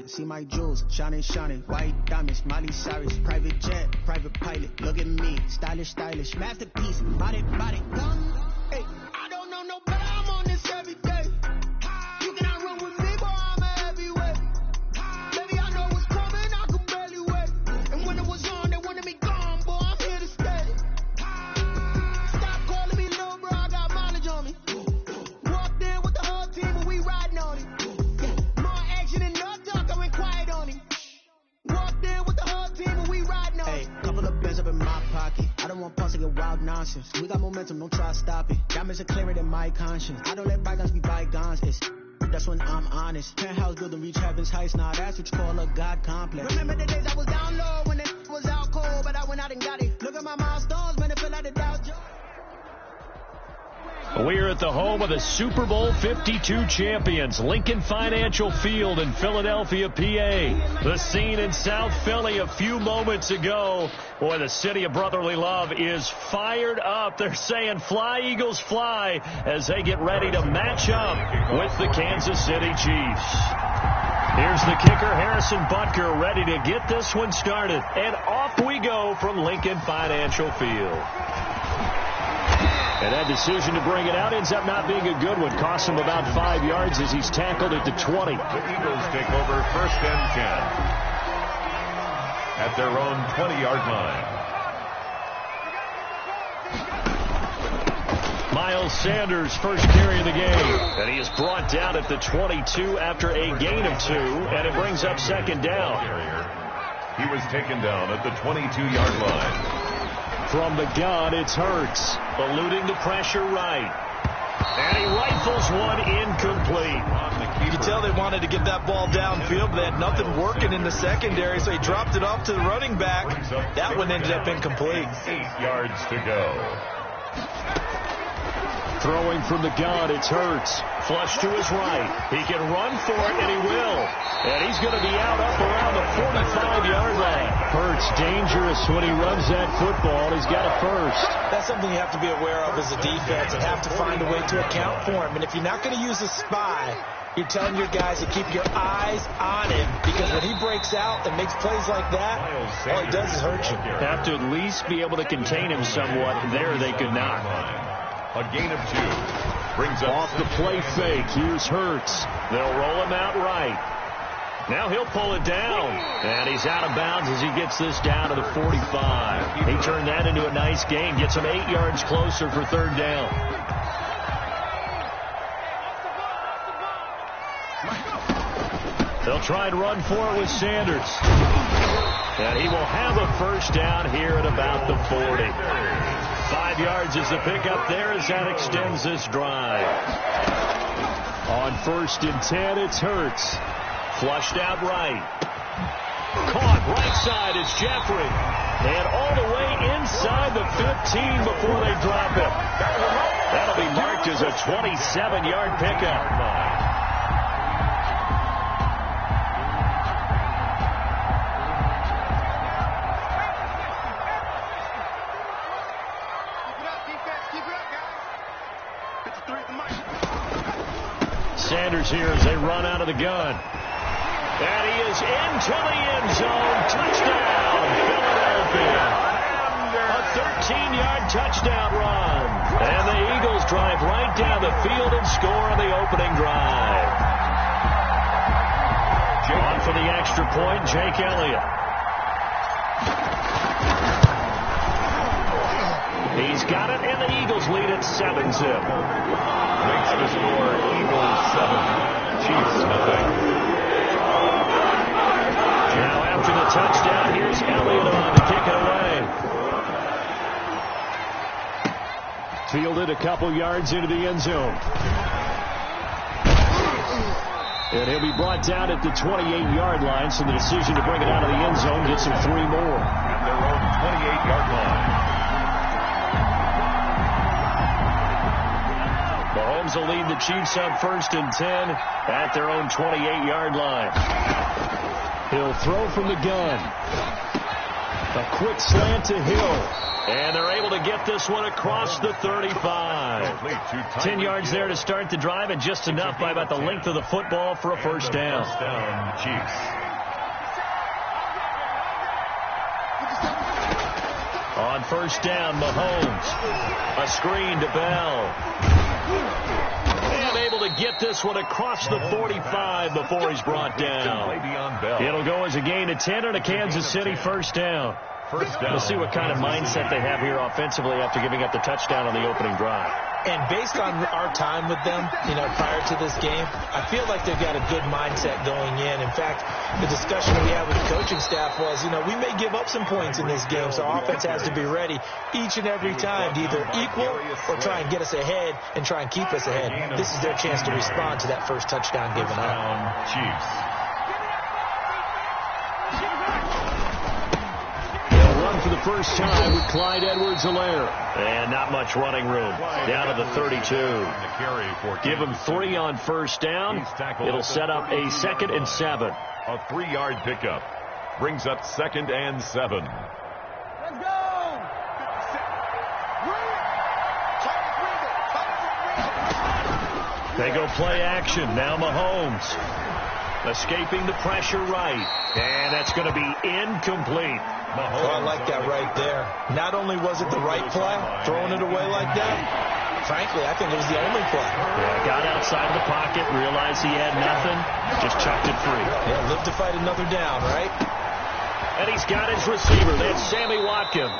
it. See my jewels, shining, shining. White diamonds, Miley Cyrus. Private jet, private pilot. Look at me, stylish, stylish. Masterpiece, body, body, gun. Hey, I don't know no better. I'm on this every day. You cannot run with me, boy. I'm a heavyweight. Baby, I know what's coming. I could barely wait. And when it was on, they wanted me gone, boy. I'm here to stay. Stop calling me little bro. I got mileage on me. Walked in with the whole team, but we riding on it. More action than no talk. I went quiet on him. Walked in with the whole team, but we riding on it. Hey, couple of bands up in my pocket. I don't want pause to get wild nonsense. We got momentum, don't try to stop it. Diamonds are clearer than my conscience. I don't let bygones be bygones. That's when I'm honest. Penthouse building, reach heaven's heights. Now that's what you call a God complex. Remember the days I was down low when it was out cold, but I went out and got it. Look at my milestones, man, it feel like the Dow Jones. We're at the home of the Super Bowl 52 champions, Lincoln Financial Field in Philadelphia, PA. The scene in South Philly a few moments ago. Boy, the city of brotherly love is fired up. They're saying, fly, Eagles, fly, as they get ready to match up with the Kansas City Chiefs. Here's the kicker, Harrison Butker, ready to get this one started. And off we go from Lincoln Financial Field. And that decision to bring it out ends up not being a good one. Costs him about 5 yards as he's tackled at the 20. The Eagles take over 1st and 10 at their own 20-yard line. Miles Sanders, first carry of the game. And he is brought down at the 22 after a gain of 2. And it brings up 2nd down. He was taken down at the 22-yard line. From the gun, it's Hurts, eluding the pressure right. And he rifles one incomplete. You can tell they wanted to get that ball downfield, but they had nothing working in the secondary, so he dropped it off to the running back. That one ended up incomplete. 8 yards to go. Throwing from the gun, it's Hurts. Flush to his right. He can run for it, and he will. And he's going to be out up around the 45-yard line. Hurts dangerous when he runs that football. He's got a first. That's something you have to be aware of as a defense and have to find a way to account for him. And if you're not going to use a spy, you're telling your guys to keep your eyes on him, because when he breaks out and makes plays like that, all he does is hurt you. Have to at least be able to contain him somewhat. There they could not. A gain of 2. Brings up off the play fake. Here's Hurts. They'll roll him out right. Now he'll pull it down. And he's out of bounds as he gets this down to the 45. He turned that into a nice gain. Gets him 8 yards closer for 3rd down. They'll try and run for it with Sanders. And he will have a first down here at about the 40. 5 yards is the pickup there as that extends this drive. On 1st and 10, it's Hurts. Flushed out right. Caught right side is Jeffrey. And all the way inside the 15 before they drop him. That'll be marked as a 27-yard pickup. Sanders here as they run out of the gun. And he is into the end zone. Touchdown, Philadelphia. A 13-yard touchdown run. And the Eagles drive right down the field and score on the opening drive. On for the extra point, Jake Elliott. He's got it, and the Eagles lead at 7-zip. Makes the score Eagles 7, Chiefs nothing. Now after the touchdown, here's Elliott on to kick it away. Fielded a couple yards into the end zone. And he'll be brought down at the 28-yard line, so the decision to bring it out of the end zone gets him 3 more. At their own 28-yard line. Mahomes will lead the Chiefs on 1st and 10 at their own 28-yard line. He'll throw from the gun. A quick slant to Hill. And they're able to get this one across the 35. 10 yards there to start the drive, and just enough by about the length of the football for a first down. First down, Chiefs. On first down, Mahomes. A screen to Bell. And able to get this one across the 45 before he's brought down. It'll go as a gain of 10 and a Kansas City first down. We'll see what kind of mindset they have here offensively after giving up the touchdown on the opening drive. And based on our time with them, prior to this game, I feel like they've got a good mindset going in. In fact, the discussion we had with the coaching staff was, we may give up some points in this game, so our offense has to be ready each and every time to either equal or try and get us ahead and try and keep us ahead. This is their chance to respond to that first touchdown given up. Chiefs. For the first time with Clyde Edwards-Helaire. And not much running room. Down to the 32. Give him 3 on first down. It'll set up a 2nd and 7. A 3-yard pickup. Brings up 2nd and 7. Let's go! They go play action. Now Mahomes. Escaping the pressure right. And that's going to be incomplete. I like that right there. Not only was it the right play, throwing it away like that, frankly, I think it was the only play. Yeah, got outside the pocket, realized he had nothing, just chucked it free. Yeah, live to fight another down, right? And he's got his receiver. That's Sammy Watkins.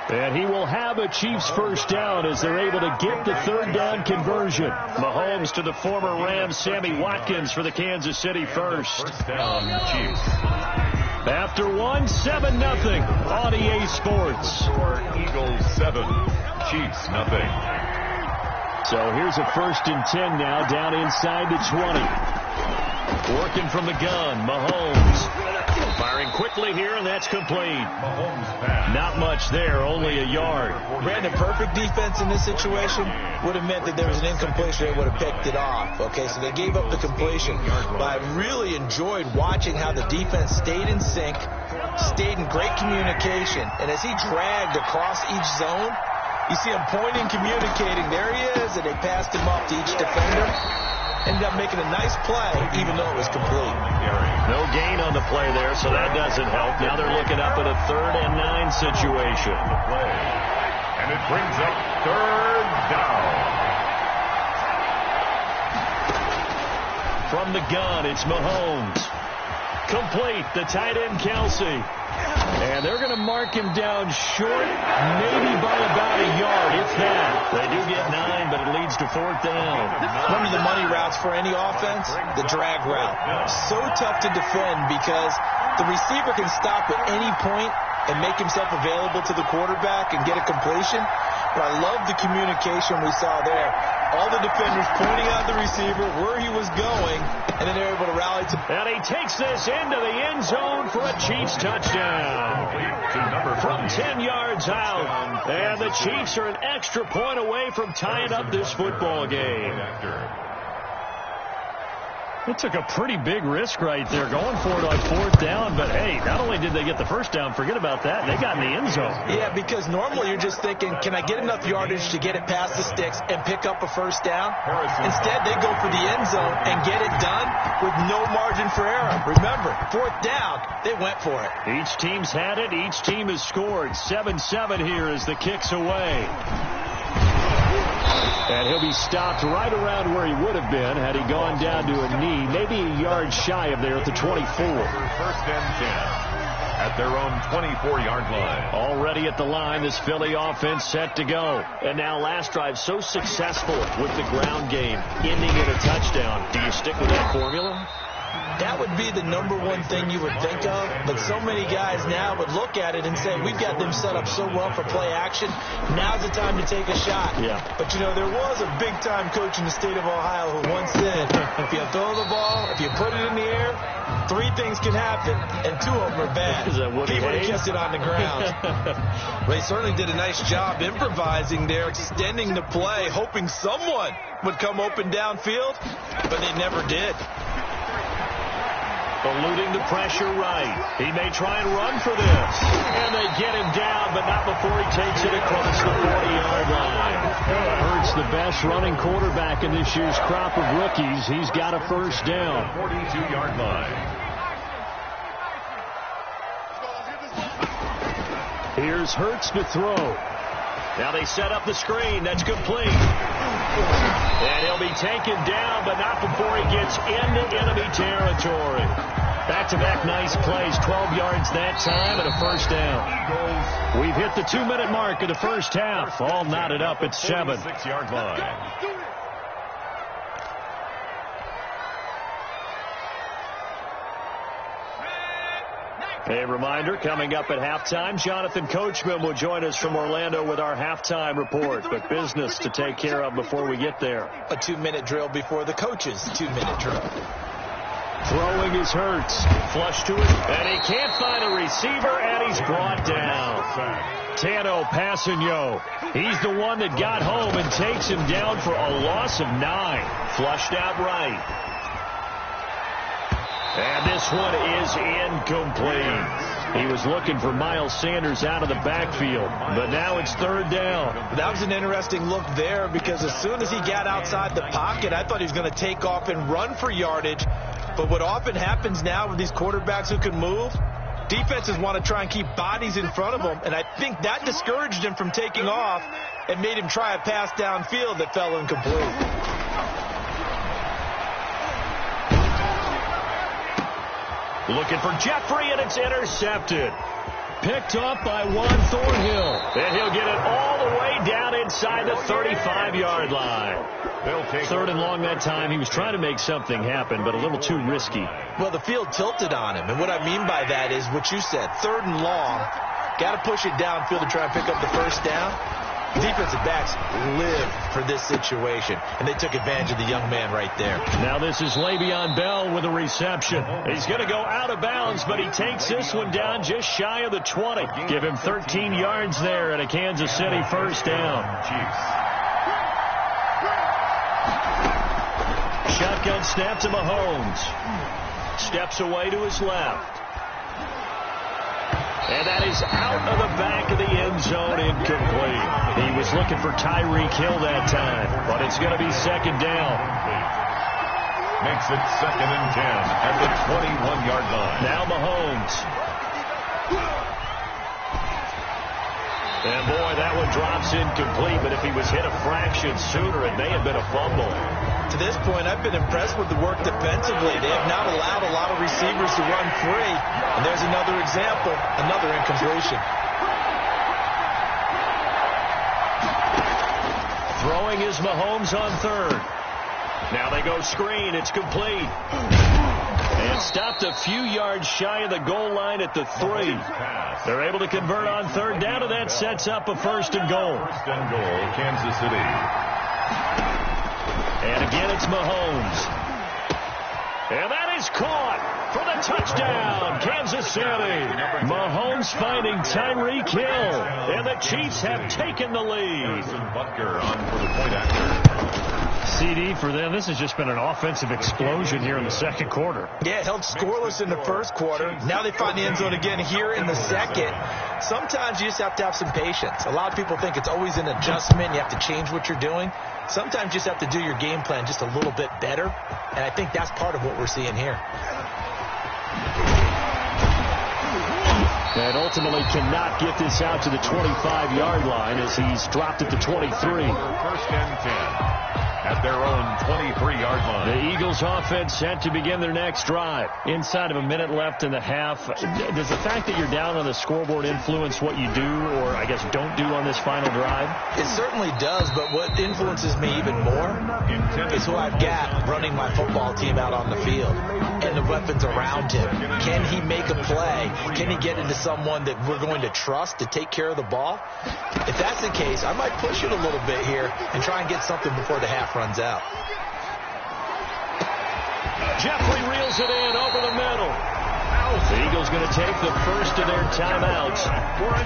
And he will have a Chiefs first down as they're able to get the 3rd down conversion. Mahomes to the former Rams, Sammy Watkins for the Kansas City first. First down, Chiefs. After 7-0 on EA Sports. Eagles 7, Chiefs nothing. So here's a 1st and 10 now, down inside the 20. Working from the gun, Mahomes. Firing quickly here, and that's complete. Mahomes pass. Not much there, only a yard. Brandon, perfect defense in this situation would have meant that there was an incompletion. They would have picked it off. Okay, so they gave up the completion. But I really enjoyed watching how the defense stayed in sync, stayed in great communication. And as he dragged across each zone, you see him pointing, communicating. There he is, and they passed him off to each defender. Ended up making a nice play, even though it was complete. No gain on the play there, so that doesn't help. Now they're looking up at a 3rd and 9 situation. And it brings up 3rd down. From the gun, it's Mahomes. Complete, the tight end Kelsey. And they're going to mark him down short, maybe by about a yard, if that. They do get 9, but it leads to 4th down. One of the money routes for any offense, the drag route. So tough to defend because the receiver can stop at any point and make himself available to the quarterback and get a completion. But I love the communication we saw there. All the defenders pointing out the receiver, where he was going, and then they're able to rally to. And he takes this into the end zone for a Chiefs touchdown. From 10 yards out. And the Chiefs are an extra point away from tying up this football game. It took a pretty big risk right there going for it on 4th down. But, hey, not only did they get the first down, forget about that, they got in the end zone. Yeah, because normally you're just thinking, can I get enough yardage to get it past the sticks and pick up a first down? Instead, they go for the end zone and get it done with no margin for error. Remember, 4th down, they went for it. Each team's had it. Each team has scored. 7-7 here as the kick's away. And he'll be stopped right around where he would have been had he gone down to a knee, maybe a yard shy of there at the 24. 1st and 10 at their own 24-yard line. Already at the line, this Philly offense set to go. And now last drive so successful with the ground game, ending in a touchdown. Do you stick with that formula? That would be the #1 thing you would think of, but so many guys now would look at it and say, we've got them set up so well for play action, now's the time to take a shot. Yeah. But, there was a big-time coach in the state of Ohio who once said, if you throw the ball, if you put it in the air, 3 things can happen, and 2 of them are bad. Is that what he would have Hayes? kept it on the ground. Well, he certainly did a nice job improvising there, extending the play, hoping someone would come open downfield, but they never did. Eluding the pressure right. He may try and run for this. And they get him down, but not before he takes it across the 40-yard line. Hurts the best running quarterback in this year's crop of rookies. He's got a first down. 42-yard line. Here's Hurts to throw. Now they set up the screen. That's complete. And he'll be taken down, but not before he gets into enemy territory. Back-to-back nice plays, 12 yards that time and a first down. We've hit the 2-minute mark of the first half. All knotted up at 7. 6-yard line. A reminder, coming up at halftime, Jonathan Coachman will join us from Orlando with our halftime report. But business to take care of before we get there. A 2-minute drill before the coach's 2-minute drill. Throwing is Hurts. Flush to it. And he can't find a receiver, and he's brought down. Tano Passanio. He's the one that got home and takes him down for a loss of 9. Flushed out right. And this one is incomplete. He was looking for Miles Sanders out of the backfield, but now it's third down. That was an interesting look there because as soon as he got outside the pocket, I thought he was going to take off and run for yardage. But what often happens now with these quarterbacks who can move, defenses want to try and keep bodies in front of them, and I think that discouraged him from taking off and made him try a pass downfield that fell incomplete. Looking for Jeffrey, and it's intercepted. Picked up by Juan Thornhill. And he'll get it all the way down inside the 35-yard line. Third and long that time. He was trying to make something happen, but a little too risky. Well, the field tilted on him, and what I mean by that is what you said. Third and long, got to push it downfield to try and pick up the first down. Defensive backs live for this situation, and they took advantage of the young man right there. Now this is Le'Veon Bell with a reception. He's going to go out of bounds, but he takes this one down just shy of the 20. Give him 13 yards there and a Kansas City first down. Shotgun snap to Mahomes. Steps away to his left. And that is out of the back of the end zone, incomplete. He was looking for Tyreek Hill that time, but it's going to be second down. Makes it 2nd and 10 at the 21-yard line. Now Mahomes. And boy, that one drops incomplete, but if he was hit a fraction sooner, it may have been a fumble. To this point, I've been impressed with the work defensively. They have not allowed a lot of receivers to run free. And there's another example, another incompletion. Throwing is Mahomes on third. Now they go screen. It's complete. And stopped a few yards shy of the goal line at the 3. They're able to convert on third down, and that sets up a first and goal. First and goal, Kansas City. And again, it's Mahomes. And that is caught for the touchdown, Kansas City. Mahomes finding Tyreek Hill. And the Chiefs have taken the lead. Butker on for the point after. CD for them. This has just been an offensive explosion here in the second quarter. Yeah, it held scoreless in the first quarter. Now they find the end zone again here in the second. Sometimes you just have to have some patience. A lot of people think it's always an adjustment. You have to change what you're doing. Sometimes you just have to do your game plan just a little bit better. And I think that's part of what we're seeing here. And ultimately cannot get this out to the 25-yard line as he's dropped at the 23. First and 10. At their own 23-yard line. The Eagles offense set to begin their next drive. Inside of a minute left in the half. Does the fact that you're down on the scoreboard influence what you do, or I guess don't do on this final drive? It certainly does, but what influences me even more is who I've got running my football team out on the field and the weapons around him. Can he make a play? Can he get into someone that we're going to trust to take care of the ball? If that's the case, I might push it a little bit here and try and get something before the half runs out. Jeffrey reels it in over the middle. The Eagles going to take the first of their timeouts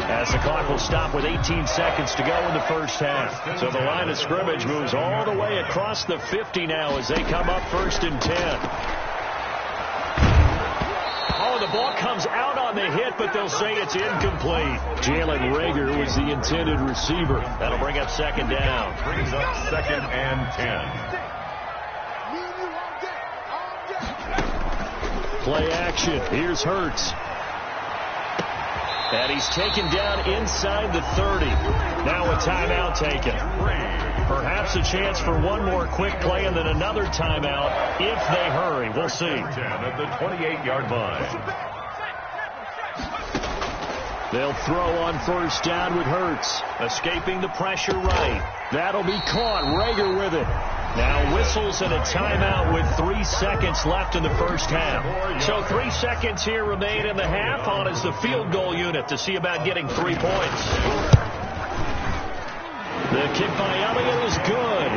as the clock will stop with 18 seconds to go in the first half. So the line of scrimmage moves all the way across the 50 now as they come up 1st and 10. the ball comes out on the hit, but they'll say it's incomplete. Jalen Reagor was the intended receiver. That'll bring up second down. Brings up second and 10. Play action. Here's Hurts. And he's taken down inside the 30. Now a timeout taken. Perhaps a chance for one more quick play and then another timeout if they hurry. We'll see. 10 at the 28-yard line. They'll throw on first down with Hurts. Escaping the pressure right. That'll be caught. Reagor with it. Now whistles and a timeout with 3 seconds left in the first half. So 3 seconds here remain in the half. On is the field goal unit to see about getting 3 points. The kick by Elliott is good.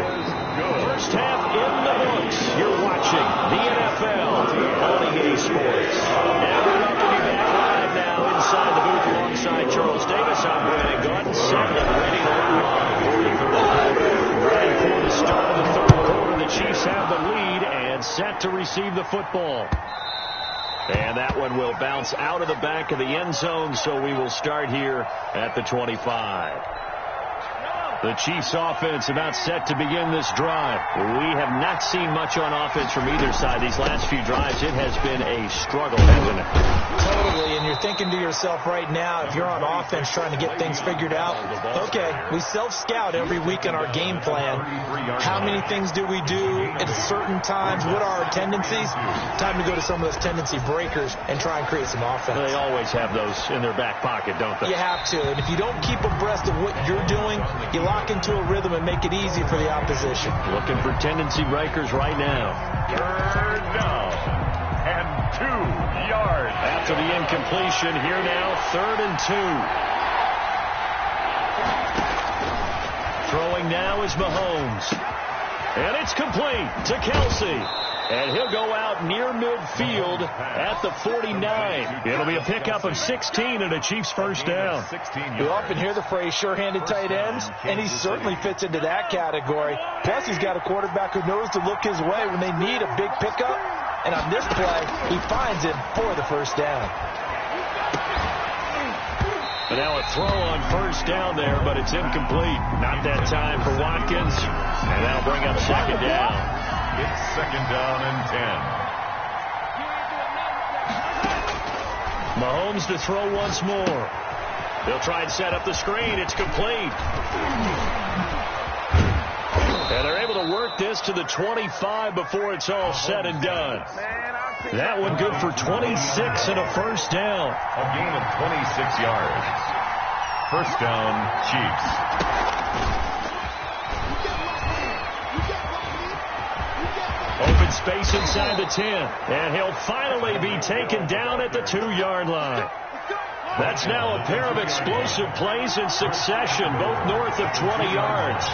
First half in the books. You're watching the NFL on EA Sports. And we're going to be back live now inside the booth alongside Charles Davis. I'm Brandon Gordon, set and ready to rock. Ready for the start of the third quarter. The Chiefs have the lead and set to receive the football. And that one will bounce out of the back of the end zone, so we will start here at the 25. The Chiefs offense about set to begin this drive. We have not seen much on offense from either side these last few drives. It has been a struggle, hasn't it? Totally, and you're thinking to yourself right now, if you're on offense trying to get things figured out, okay, we self-scout every week in our game plan. How many things do we do at certain times? What are our tendencies? Time to go to some of those tendency breakers and try and create some offense. They always have those in their back pocket, don't they? You have to, and if you don't keep abreast of what you're doing, you lock into a rhythm and make it easy for the opposition. Looking for tendency breakers right now. Third down and 2 yards. After the incompletion, here now, 3rd and 2. Throwing now is Mahomes. And it's complete to Kelsey. And he'll go out near midfield at the 49. It'll be a pickup of 16 and a Chiefs first down. We often hear the phrase sure-handed tight ends, and he certainly fits into that category. Plus, he's got a quarterback who knows to look his way when they need a big pickup. And on this play, he finds him for the first down. But now a throw on first down there, but it's incomplete. Not that time for Watkins. And that'll bring up second down. It's second down and 10. Mahomes to throw once more. They'll try and set up the screen. It's complete. And they're able to work this to the 25 before it's all said and done. That one good for 26 and a first down. A gain of 26 yards. First down, Chiefs. Open space inside the 10. And he'll finally be taken down at the 2-yard line. That's now a pair of explosive plays in succession, both north of 20 yards.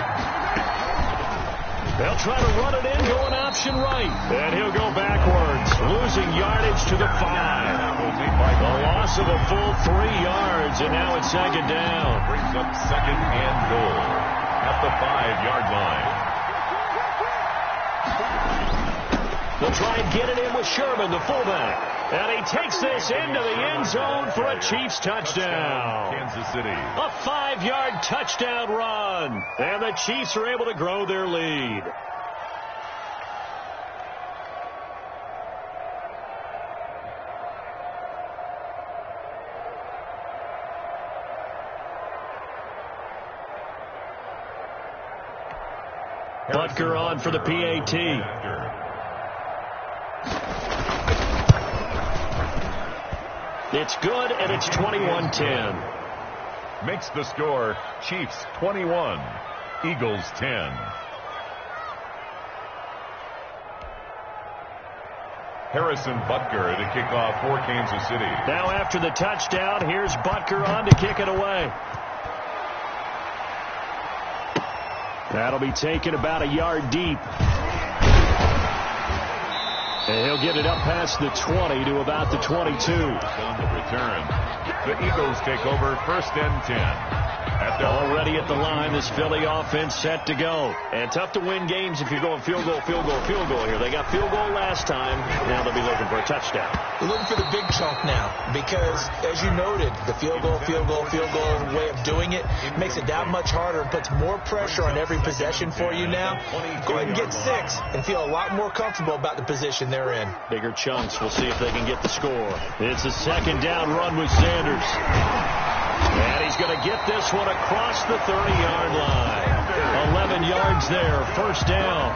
They'll try to run it in, going option right. And he'll go backwards, losing yardage to the 5. The loss of a full 3 yards, and now it's second down. Brings up second and goal at the 5-yard line. They'll try and get it in with Sherman, the fullback. And he takes this into the end zone for a Chiefs touchdown. Kansas City. A 5-yard touchdown run. And the Chiefs are able to grow their lead. Butker on for the PAT. It's good, and it's 21-10. Makes the score Chiefs 21, Eagles 10. Harrison Butker to kick off for Kansas City. Now after the touchdown, here's Butker on to kick it away. That'll be taken about a yard deep. And he'll get it up past the 20 to about the 22. On the return, the Eagles take over first and 10. Already at the line, this Philly offense set to go. And tough to win games if you're going field goal, field goal, field goal here. They got field goal last time. Now they'll be looking for a touchdown. They're looking for the big chunk now because, as you noted, the field goal way of doing it makes it that much harder and puts more pressure on every possession for you now. Go ahead and get 6 and feel a lot more comfortable about the position they're in. Bigger chunks. We'll see if they can get the score. It's a second down run with Sanders. And he's going to get this one across the 30-yard line. 11 yards there, first down.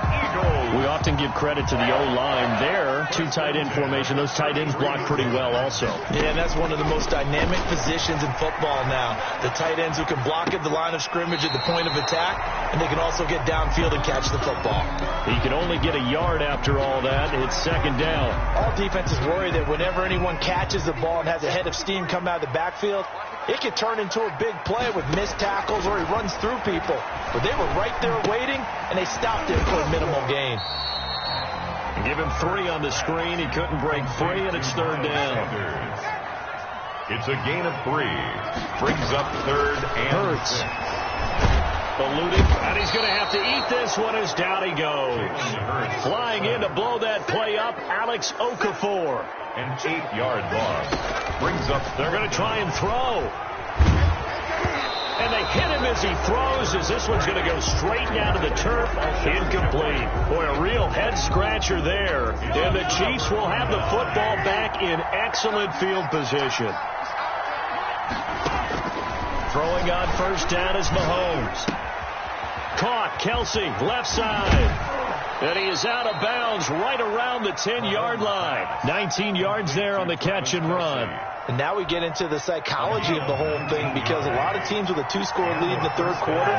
We often give credit to the O-line there. 2 tight end formation. Those tight ends block pretty well also. Yeah, and that's one of the most dynamic positions in football now. The tight ends who can block at the line of scrimmage at the point of attack, and they can also get downfield and catch the football. He can only get a yard after all that. It's second down. All defenses worry that whenever anyone catches the ball and has a head of steam come out of the backfield, it could turn into a big play with missed tackles or he runs through people. But they were right there waiting, and they stopped him for a minimal gain. Give him 3 on the screen. He couldn't break free, and it's third down. It's a gain of 3. Brings up third and Hurts. Eluding, and he's going to have to eat this one as down he goes. Flying in to blow that play up, Alex Okafor. An 8-yard loss. Brings up. They're going to try and throw. And they hit him as he throws, as this one's going to go straight down to the turf. Incomplete. Boy, a real head-scratcher there. And the Chiefs will have the football back in excellent field position. Throwing on first down is Mahomes. Caught, Kelsey, left side. And he is out of bounds right around the 10-yard line. 19 yards there on the catch and run. And now we get into the psychology of the whole thing, because a lot of teams with a 2-score lead in the third quarter,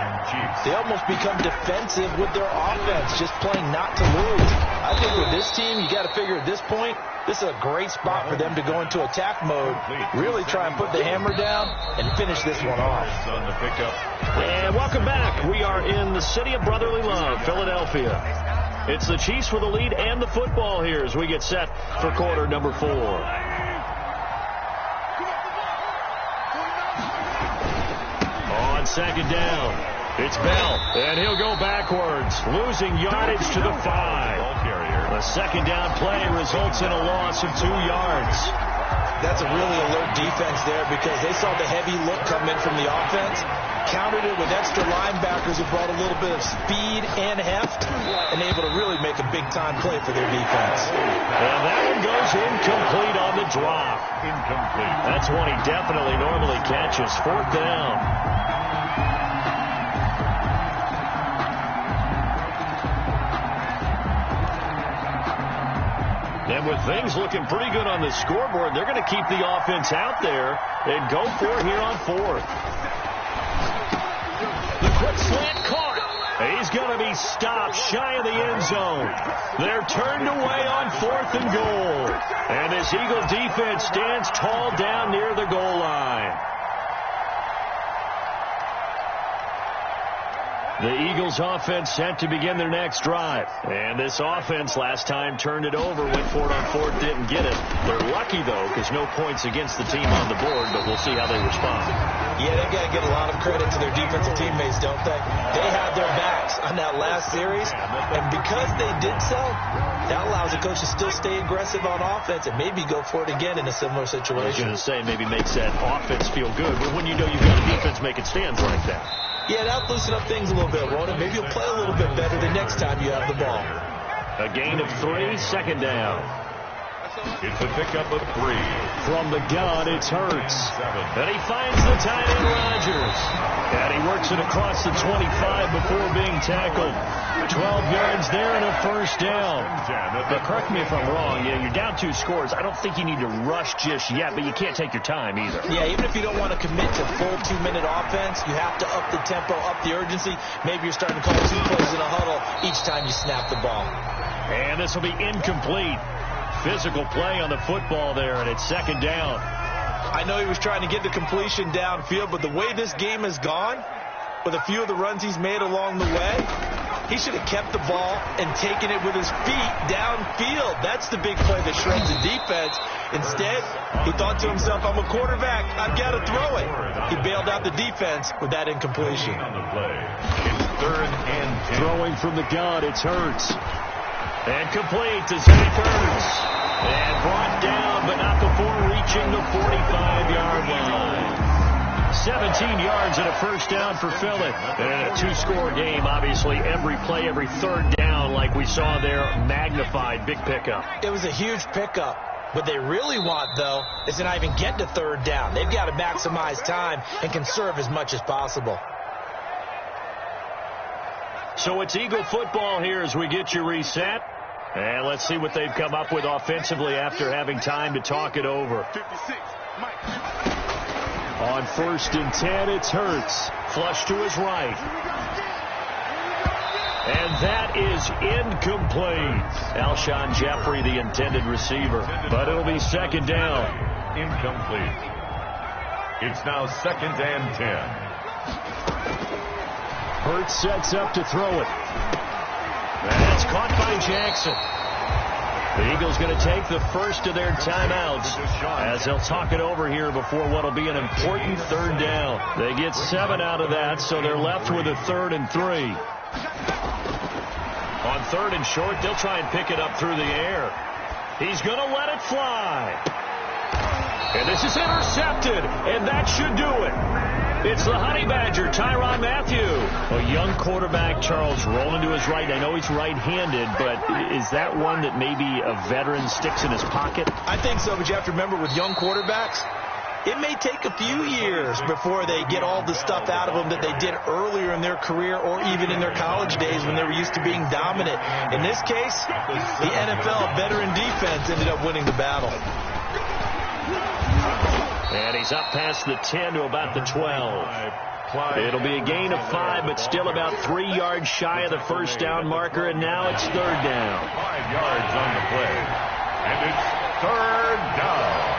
they almost become defensive with their offense, just playing not to lose. I think with this team, you got to figure at this point, this is a great spot for them to go into attack mode, really try and put the hammer down and finish this one off. And welcome back. We are in the city of brotherly love, Philadelphia. It's the Chiefs with the lead and the football here as we get set for quarter number 4. On second down, it's Bell, and he'll go backwards, losing yardage to the 5. A second down play results in a loss of 2 yards. That's a really alert defense there, because they saw the heavy look come in from the offense, countered it with extra linebackers who brought a little bit of speed and heft, and able to really make a big-time play for their defense. And that one goes incomplete on the drop. Incomplete. That's one he definitely normally catches. Fourth down. And with things looking pretty good on the scoreboard, they're going to keep the offense out there and go for it here on 4th. The quick slant caught. He's going to be stopped shy of the end zone. They're turned away on 4th and goal. And this Eagle defense stands tall down near the goal line. The Eagles offense set to begin their next drive. And this offense last time turned it over, went for it on 4th, didn't get it. They're lucky, though, because no points against the team on the board, but we'll see how they respond. Yeah, they've got to get a lot of credit to their defensive teammates, don't they? They had their backs on that last series, and because they did so, that allows the coach to still stay aggressive on offense and maybe go for it again in a similar situation. I was going to say, maybe makes that offense feel good, but when you know you've got a defense making stands like that. Yeah, that'll loosen up things a little bit, won't it? Maybe you'll play a little bit better the next time you have the ball. A gain of 3, second down. It's a pickup of 3. From the gun, it's Hurts. And he finds the tight end, Rodgers. And he works it across the 25 before being tackled. 12 yards there and a first down. But correct me if I'm wrong. Yeah, you're down 2 scores. I don't think you need to rush just yet, but you can't take your time either. Yeah, even if you don't want to commit to full 2-minute offense, you have to up the tempo, up the urgency. Maybe you're starting to call 2 plays in a huddle each time you snap the ball. And this will be incomplete. Physical play on the football there, and it's second down. I know he was trying to get the completion downfield, but the way this game has gone, with a few of the runs he's made along the way, He should have kept the ball and taken it with his feet downfield. That's the big play that shreds the defense. Instead, he thought to himself, I'm a quarterback. I've got to throw it. He bailed out the defense with that incompletion. On the play. It's 3rd and 10. Throwing from the gun, it's Hurts. And complete to Zach Ertz. And brought down, but not before reaching the 45-yard line. 17 yards and a first down for Philly. And a two-score game, obviously, every play, every third down, like we saw there, magnified. Big pickup. It was a huge pickup. What they really want, though, is to not even get to third down. They've got to maximize time and conserve as much as possible. So it's Eagle football here as we get you reset. And let's see what they've come up with offensively after having time to talk it over. 56, Mike. On 1st and 10, it's Hurts. Flush to his right. And that is incomplete. Alshon Jeffrey, the intended receiver. But it'll be 2nd down. Incomplete. It's now 2nd and 10. Hurts sets up to throw it. That's caught by Jackson. The Eagles going to take the first of their timeouts as they'll talk it over here before what will be an important 3rd down. They get 7 out of that, so they're left with a 3rd and 3. On 3rd and short, they'll try and pick it up through the air. He's going to let it fly. And this is intercepted, and that should do it. It's the Honey Badger, Tyrann Mathieu. A young quarterback, Charles, rolling to his right. I know he's right-handed, but is that one that maybe a veteran sticks in his pocket? I think so, but you have to remember with young quarterbacks, it may take a few years before they get all the stuff out of them that they did earlier in their career or even in their college days when they were used to being dominant. In this case, the NFL veteran defense ended up winning the battle. And he's up past the 10 to about the 12. It'll be a gain of 5, but still about 3 yards shy of the first down marker, and now it's 3rd down. 5 yards on the play. And it's 3rd down.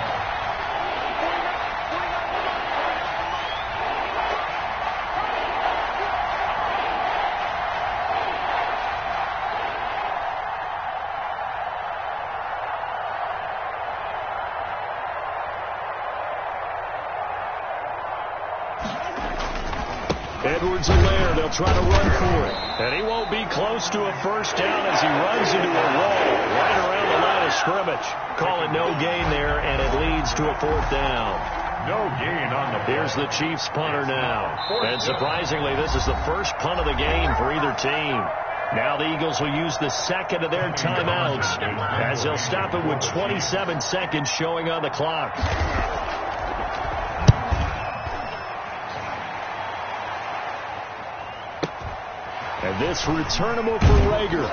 Edwards-Helaire, they'll try to run for it. And he won't be close to a first down as he runs into a wall right around the line of scrimmage. Call it no gain there, and it leads to a 4th down. No gain on the play. Here's the Chiefs punter now. And surprisingly, this is the first punt of the game for either team. Now the Eagles will use the 2nd of their timeouts as they'll stop it with 27 seconds showing on the clock. And this returnable for Rager.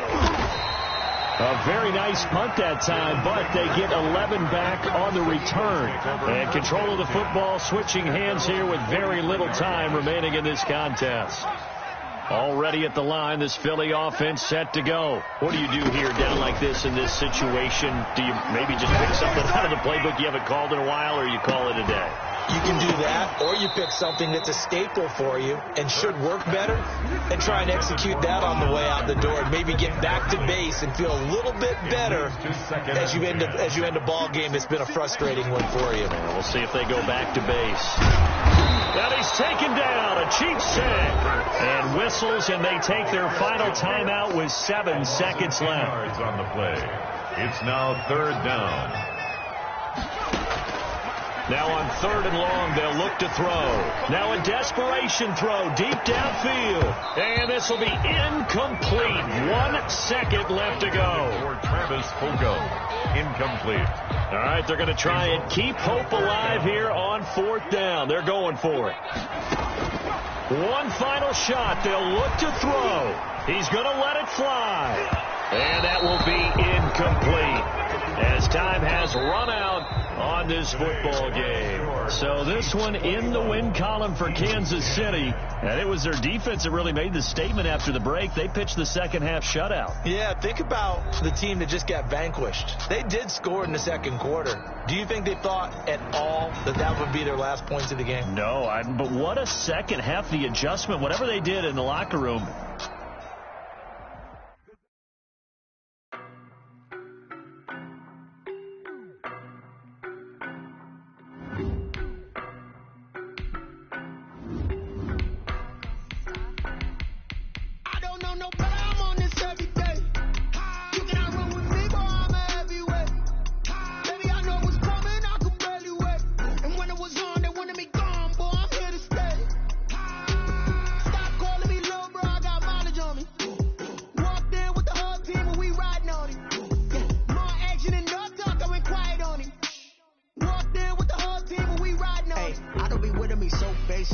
A very nice punt that time, but they get 11 back on the return. And control of the football switching hands here with very little time remaining in this contest. Already at the line, this Philly offense set to go. What do you do here down like this in this situation? Do you maybe just pick something out of the playbook you haven't called in a while, or you call it a day? You can do that, or you pick something that's a staple for you and should work better and try and execute that on the way out the door and maybe get back to base and feel a little bit better as you end a ball game that's been a frustrating one for you. And we'll see if they go back to base. Now he's taken down, a cheap sack, and whistles, and they take their final timeout with 7 seconds left. Yards on the play. It's now 3rd down. Now on 3rd and long, they'll look to throw. Now a desperation throw deep downfield. And this will be incomplete. 1 second left to go. For Travis Fulgham. Incomplete. All right, they're going to try and keep hope alive here on 4th down. They're going for it. One final shot. They'll look to throw. He's going to let it fly. And that will be incomplete as time has run out on this football game. So this one in the win column for Kansas City. And it was their defense that really made the statement after the break. They pitched the second half shutout. Yeah, think about the team that just got vanquished. They did score in the second quarter. Do you think they thought at all that that would be their last points of the game? No, but what a second half, the adjustment, whatever they did in the locker room.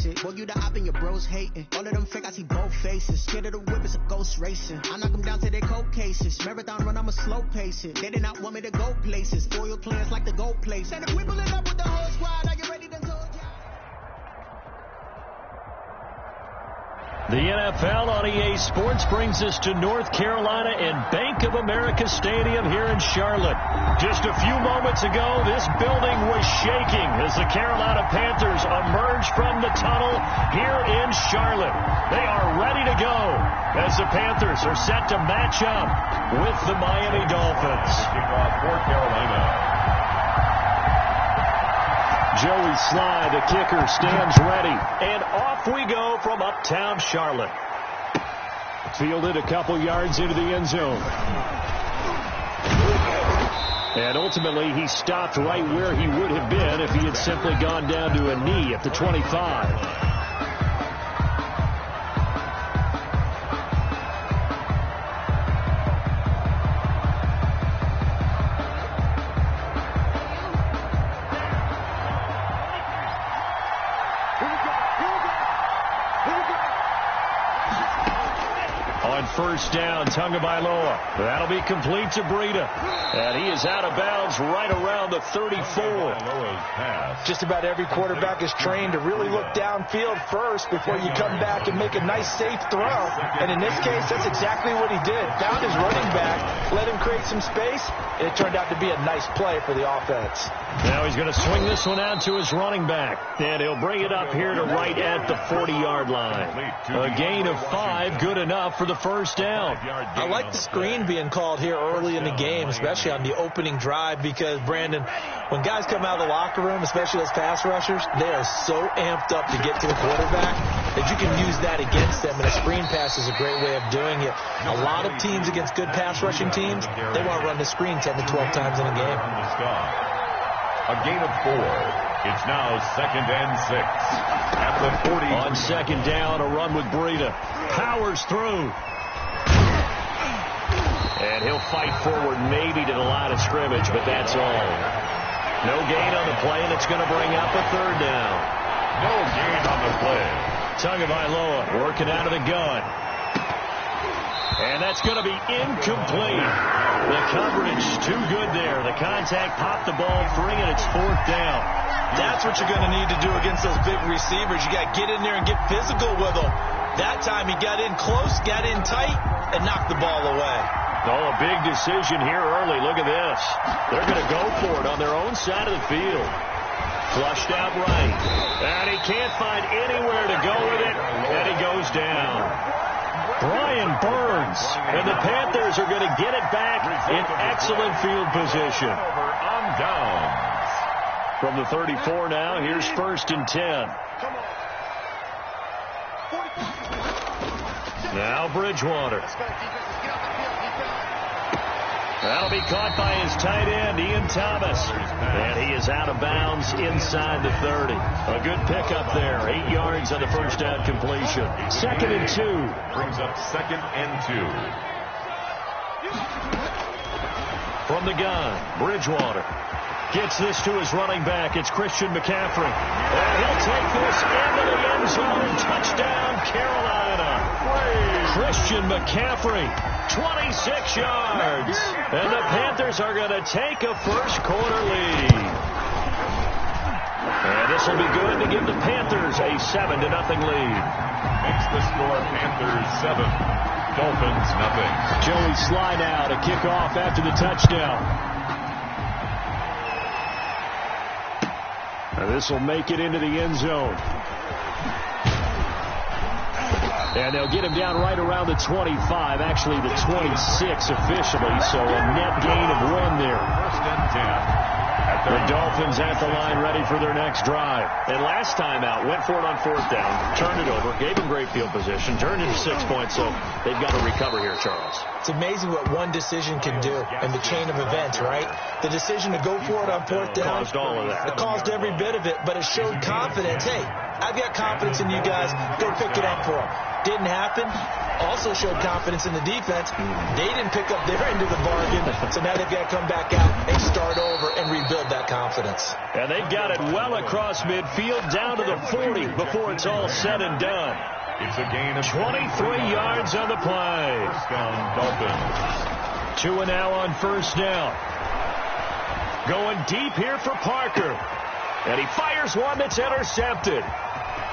basic. Boy, you the op and your bros hating. All of them fake, I see both faces. Scared of the whip, it's a ghost racing. I knock them down to their cold cases. Marathon run, I'ma slow pace it. They did not want me to go places. Foil plans like the gold place. And if we pull it up with the whole squad, are you ready to told ya? The NFL on EA Sports brings us to North Carolina and Bank of America Stadium here in Charlotte. Just a few moments ago, this building was shaking as the Carolina Panthers emerged from the tunnel here in Charlotte. They are ready to go as the Panthers are set to match up with the Miami Dolphins. Kickoff for Carolina. Joey Sly, the kicker, stands ready. And off we go from uptown Charlotte. Fielded a couple yards into the end zone. And ultimately, he stopped right where he would have been if he had simply gone down to a knee at the 25. First down, Tagovailoa. That'll be complete to Breida. And he is out of bounds right around the 34. Just about every quarterback is trained to really look downfield first before you come back and make a nice, safe throw. And in this case, that's exactly what he did. Found his running back, let him create some space, and it turned out to be a nice play for the offense. Now he's going to swing this one out to his running back. And he'll bring it up here to right at the 40-yard line. A gain of 5, good enough for the first down. I like the screen being called here early in the game, especially on the opening drive, because, Brandon, when guys come out of the locker room, especially those pass rushers, they are so amped up to get to the quarterback that you can use that against them, and a screen pass is a great way of doing it. A lot of teams against good pass rushing teams, they want to run the screen 10 to 12 times in a game. A gain of 4. It's now 2nd and 6 at the 40. On second down, a run with Breida. Powers through. And he'll fight forward maybe to the line of scrimmage, but that's all. No gain on the play, and it's going to bring up a third down. No gain on the play. Tagovailoa working out of the gun. And that's going to be incomplete. The coverage too good there. The contact popped the ball free, and it's 4th down. That's what you're going to need to do against those big receivers. You got to get in there and get physical with them. That time he got in close, got in tight, and knocked the ball away. Oh, a big decision here early. Look at this. They're going to go for it on their own side of the field. Flushed out right. And he can't find anywhere to go with it, and he goes down. Brian Burns, and the Panthers are going to get it back in excellent field position. On downs. From the 34 now, here's 1st and 10. Now Bridgewater. That'll be caught by his tight end, Ian Thomas. And he is out of bounds inside the 30. A good pickup there. 8 yards on the first down completion. 2nd and 2. Brings up 2nd and 2. From the gun, Bridgewater gets this to his running back. It's Christian McCaffrey. And he'll take this into the end zone. Touchdown, Carolina. Christian McCaffrey, 26 yards. And the Panthers are going to take a first-quarter lead. And this will be good to give the Panthers a 7-0 lead. Makes the score Panthers 7, Dolphins 0. Joey Sly now to kick off after the touchdown. And this will make it into the end zone. And they'll get him down right around the 25, actually the 26 officially, so a net gain of 1 there. 1st and 10. The Dolphins at the line ready for their next drive. And last time out, went for it on 4th down, turned it over, gave them great field position, turned into 6 points, so they've got to recover here, Charles. It's amazing what one decision can do in the chain of events, right? The decision to go for it on 4th down. Caused all of that. It caused every bit of it, but it showed confidence. Hey, I've got confidence in you guys. Go pick it up for them. Didn't happen. Also showed confidence in the defense. They didn't pick up their end of the bargain, so now they've got to come back out and start over and rebuild that confidence. And they've got it well across midfield down to the 40 before it's all said and done. It's a gain of 23 yards on the play. First down, Dolphins. Tua now on first down. Going deep here for Parker. And he fires one that's intercepted.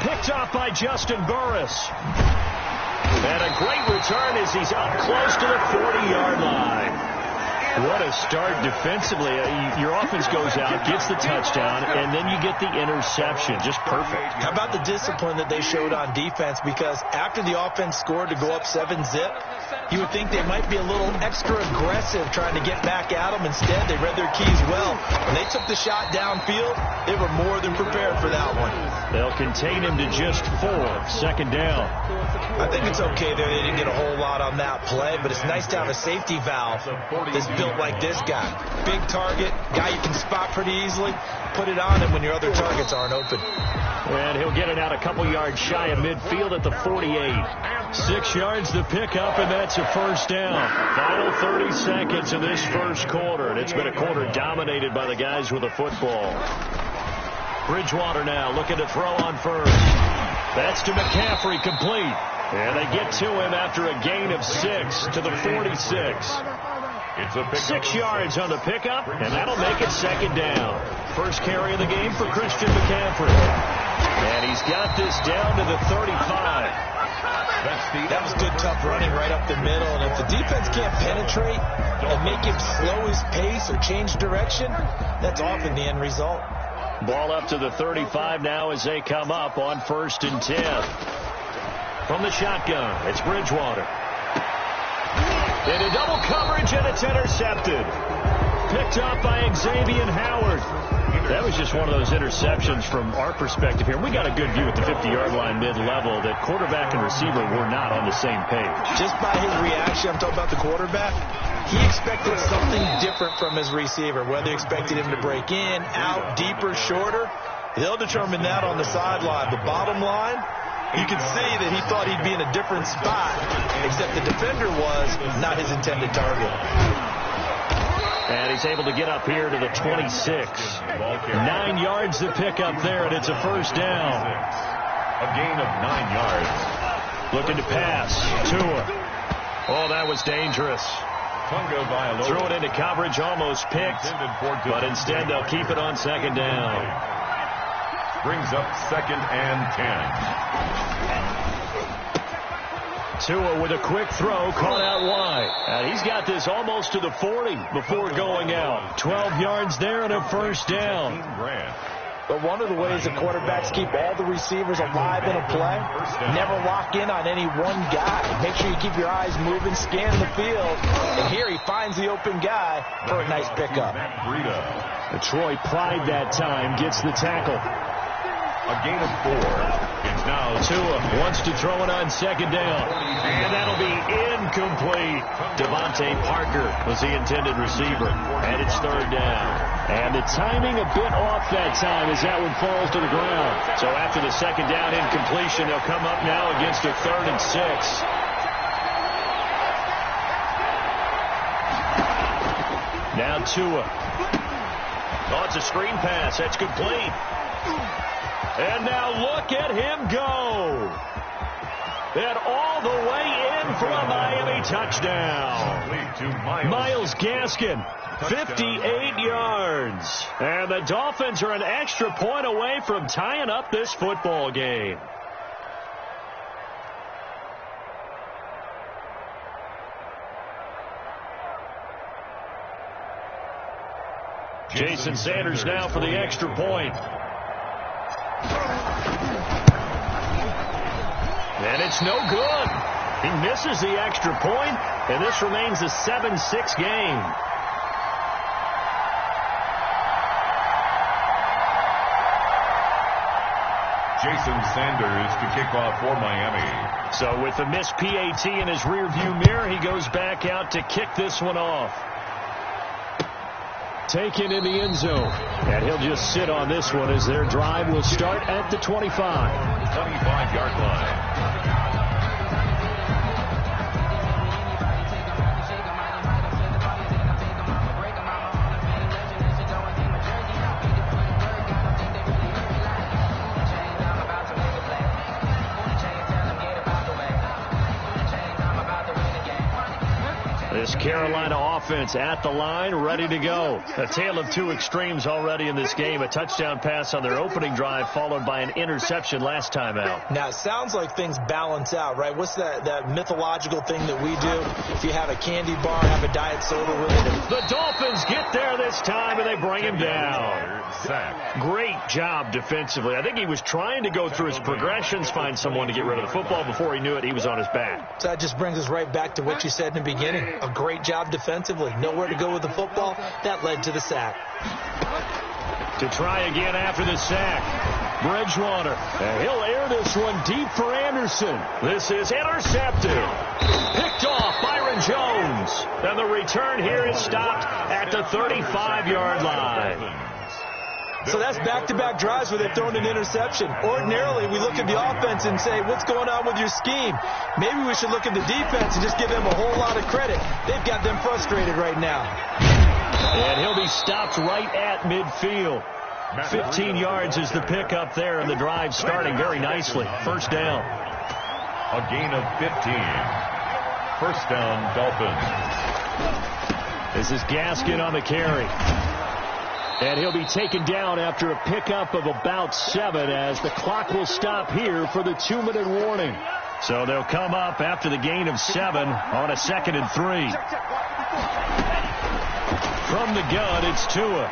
Picked off by Justin Burris. And a great return as he's up close to the 40-yard line. What a start defensively. Your offense goes out, gets the touchdown, and then you get the interception. Just perfect. How about the discipline that they showed on defense? Because after the offense scored to go up 7-zip, you would think they might be a little extra aggressive trying to get back at them. Instead, they read their keys well. When they took the shot downfield, they were more than prepared for that one. They'll contain him to just 4. Second down. I think it's okay there. They didn't get a whole lot on that play, but it's nice to have a safety valve that's built like this guy. Big target, guy you can spot pretty easily. Put it on him when your other targets aren't open. And he'll get it out a couple yards shy of midfield at the 48. 6 yards to pick up, and that's a first down. Final 30 seconds of this first quarter, and it's been a quarter dominated by the guys with the football. Bridgewater now looking to throw on first. That's to McCaffrey, complete. And they get to him after a gain of 6 to the 46. It's a 6 yards on the pickup, and that'll make it second down. First carry of the game for Christian McCaffrey. And he's got this down to the 35. That was good, tough running right up the middle. And if the defense can't penetrate and make him slow his pace or change direction, that's often the end result. Ball up to the 35 now as they come up on 1st and 10. From the shotgun, it's Bridgewater. Into double coverage, and it's intercepted. Picked up by Xavier Howard. That was just one of those interceptions from our perspective here. We got a good view at the 50-yard line mid-level that quarterback and receiver were not on the same page. Just by his reaction, I'm talking about the quarterback, he expected something different from his receiver, whether he expected him to break in, out, deeper, shorter. They'll determine that on the sideline. The bottom line, you can see that he thought he'd be in a different spot, except the defender was not his intended target. And he's able to get up here to the 26. 9 yards to pick up there, and it's a first down. A gain of 9 yards. Looking to pass. Tua. Oh, that was dangerous. Threw it into coverage, almost picked, but instead they'll keep it on second down. Brings up 2nd and 10. Tua with a quick throw, caught out wide. And he's got this almost to the 40 before going out. 12 yards there and a first down. But one of the ways that quarterbacks keep all the receivers alive in a play, never lock in on any one guy. Make sure you keep your eyes moving, scan the field. And here he finds the open guy for a nice pickup. Troy Pride that time gets the tackle. A gain of 4. It's now Tua wants to throw it on second down. And that'll be incomplete. Devontae Parker was the intended receiver. And it's third down. And the timing a bit off that time as that one falls to the ground. So after the second down incompletion, they'll come up now against a 3rd and 6. Now Tua. Oh, it's a screen pass. That's complete. And now look at him go. And all the way in for a Miami touchdown. Myles Gaskin, 58 yards. And the Dolphins are an extra point away from tying up this football game. Jason Sanders now for the extra point. And it's no good. He misses the extra point, and this remains a 7-6 game. Jason Sanders to kick off for Miami. So with the missed PAT in his rearview mirror, he goes back out to kick this one off. taken in the end zone. And he'll just sit on this one as their drive will start at the 25. 25-yard line. This Carolina offense at the line, ready to go. A tale of two extremes already in this game. A touchdown pass on their opening drive, followed by an interception last time out. Now, it sounds like things balance out, right? What's that mythological thing that we do? If you have a candy bar, have a diet soda with it. The Dolphins get there this time, and they bring him down. Sack. Great job defensively. I think he was trying to go through his progressions, find someone to get rid of the football. Before he knew it, he was on his back. So that just brings us right back to what you said in the beginning. A great job defensively. Nowhere to go with the football. That led to the sack. To try again after the sack. Bridgewater. And he'll air this one deep for Anderson. This is intercepted. Picked off Byron Jones. And the return here is stopped at the 35-yard line. So that's back-to-back drives where they've thrown an interception. Ordinarily, we look at the offense and say, what's going on with your scheme? Maybe we should look at the defense and just give them a whole lot of credit. They've got them frustrated right now. And he'll be stopped right at midfield. 15 yards is the pickup there, and the drive starting very nicely. First down. A gain of 15. First down, Dolphins. This is Gaskin on the carry. And he'll be taken down after a pickup of about 7 as the clock will stop here for the 2-minute warning. So they'll come up after the gain of 7 on a 2nd and 3. From the gun, it's Tua.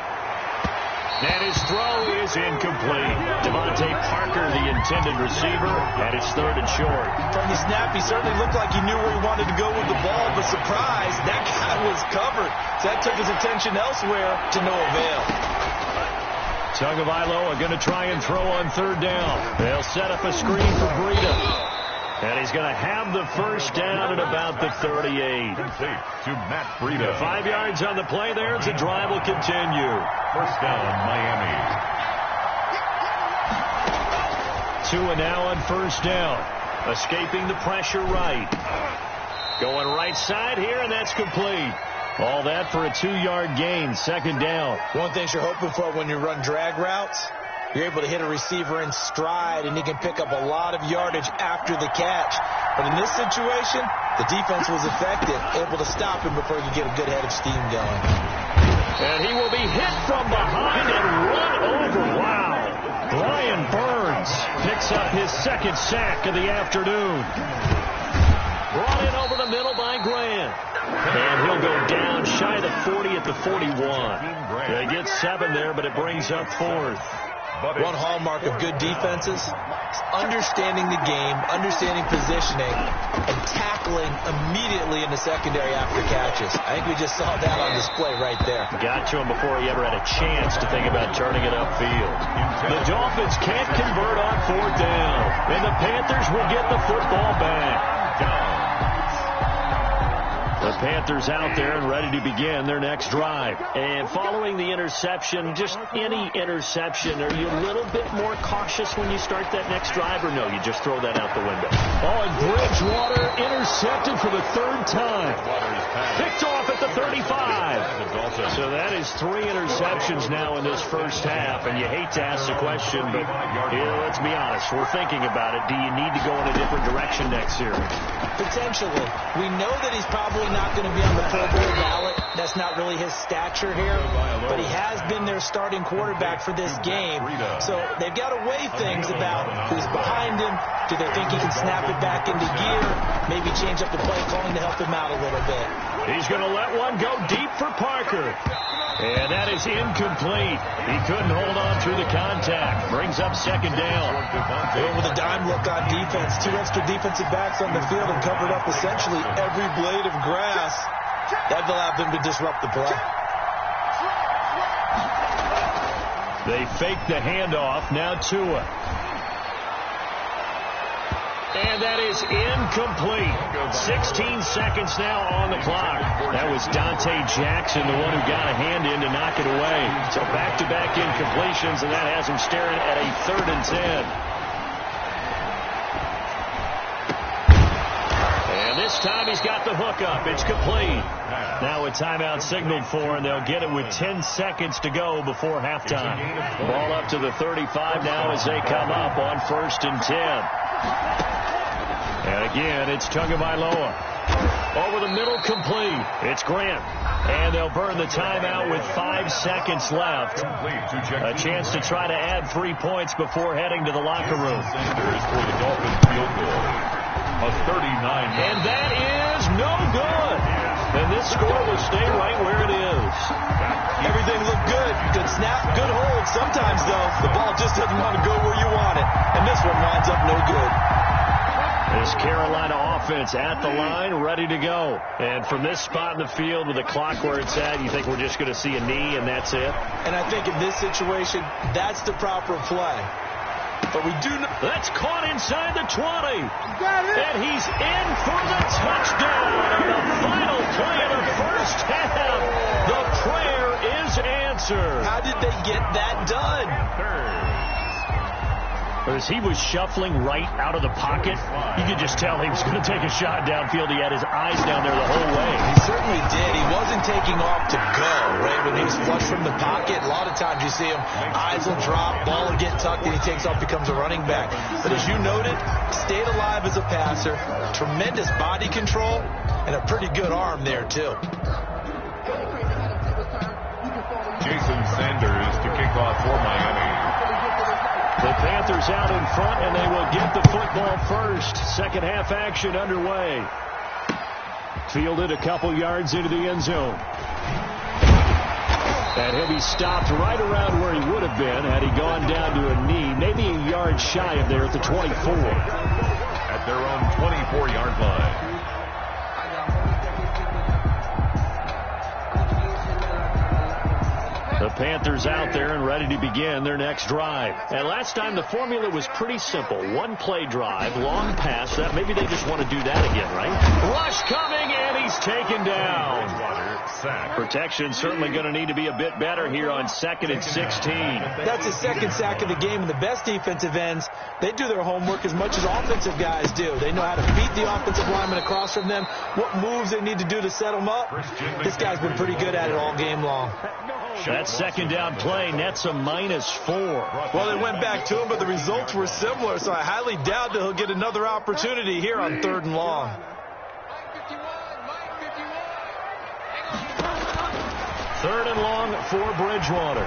And his throw is incomplete. Devontae Parker, the intended receiver, and it's 3rd and short. From the snap, he certainly looked like he knew where he wanted to go with the ball, but surprise, that guy was covered. So that took his attention elsewhere to no avail. Tagovailoa are going to try and throw on 3rd down. They'll set up a screen for Breida. And he's going to have the first down at about the 38. Complete to Matt Breida. 5 yards on the play there as the drive will continue. First down, Miami. Tua now on first down. Escaping the pressure right. Going right side here, and that's complete. All that for a 2-yard gain, 2nd down. One thing you're hoping for when you run drag routes, you're able to hit a receiver in stride, and he can pick up a lot of yardage after the catch. But in this situation, the defense was effective, able to stop him before he could get a good head of steam going. And he will be hit from behind and run over. Wow. Brian Burns picks up his 2nd sack of the afternoon. Brought in over the middle by Grant. And he'll go down shy of the 40 at the 41. They get 7 there, but it brings up 4th. One hallmark of good defenses is understanding the game, understanding positioning, and tackling immediately in the secondary after catches. I think we just saw that on display right there. Got to him before he ever had a chance to think about turning it upfield. The Dolphins can't convert on 4th down, and the Panthers will get the football back. The Panthers out there and ready to begin their next drive. And following the interception, just any interception, are you a little bit more cautious when you start that next drive, or no, you just throw that out the window? Oh, and Bridgewater intercepted for the 3rd time. Picked off at the 35. So that is 3 interceptions now in this first half, and you hate to ask the question, but let's be honest, we're thinking about it. Do you need to go in a different direction next year? Potentially. We know that he's probably not going to be on the Pro Bowl ballot. That's not really his stature here. But he has been their starting quarterback for this game. So they've got to weigh things about who's behind him. Do they think he can snap it back into gear? Maybe change up the play calling to help him out a little bit. He's going to let one go deep for Parker. And that is incomplete. He couldn't hold on through the contact. Brings up 2nd down. With a dime look on defense, 2 extra defensive backs on the field and covered up essentially every blade of grass. That allowed them to disrupt the play. They fake the handoff. Now Tua. And that is incomplete. 16 seconds now on the clock. That was Dante Jackson, the one who got a hand in to knock it away. So back-to-back incompletions, and that has him staring at a 3rd and 10. And this time he's got the hook up. It's complete. Now a timeout signaled for, and they'll get it with 10 seconds to go before halftime. Ball up to the 35 now as they come up on 1st and 10. And again, it's Tagovailoa. Over the middle, complete. It's Grant. And they'll burn the timeout with 5 seconds left. A chance to try to add 3 points before heading to the locker room. A 39. And that is no good. And this score will stay right where it is. Everything looked good. Good snap, good hold. Sometimes, though, the ball just doesn't want to go where you want it. And this one winds up no good. This Carolina offense at the line, ready to go. And from this spot in the field with the clock where it's at, you think we're just going to see a knee and that's it? And I think in this situation, that's the proper play. But we do not. That's caught inside the 20. And he's in for the touchdown. And the final play of the first half. The prayer is answered. How did they get that done? As he was shuffling right out of the pocket, you could just tell he was going to take a shot downfield. He had his eyes down there the whole way. He certainly did. He wasn't taking off to go, right? When he was flush from the pocket, a lot of times you see him, eyes will drop, ball will get tucked, and he takes off, becomes a running back. But as you noted, stayed alive as a passer, tremendous body control, and a pretty good arm there, too. Jason Sanders to kick off for Miami. The Panthers out in front, and they will get the football first. Second half action underway. Fielded a couple yards into the end zone. And he'll be stopped right around where he would have been had he gone down to a knee, maybe a yard shy of there at the 24. At their own 24-yard line. The Panthers out there and ready to begin their next drive. And last time the formula was pretty simple. One play drive, long pass. That maybe they just want to do that again, right? Rush coming, and he's taken down. Protection certainly going to need to be a bit better here on 2nd and 16. That's the second sack of the game, and the best defensive ends, they do their homework as much as offensive guys do. They know how to beat the offensive lineman across from them, what moves they need to do to set them up. This guy's been pretty good at it all game long. That second down play nets a -4. Well, they went back to him, but the results were similar, so I highly doubt that he'll get another opportunity here on 3rd and long. Third and long for Bridgewater.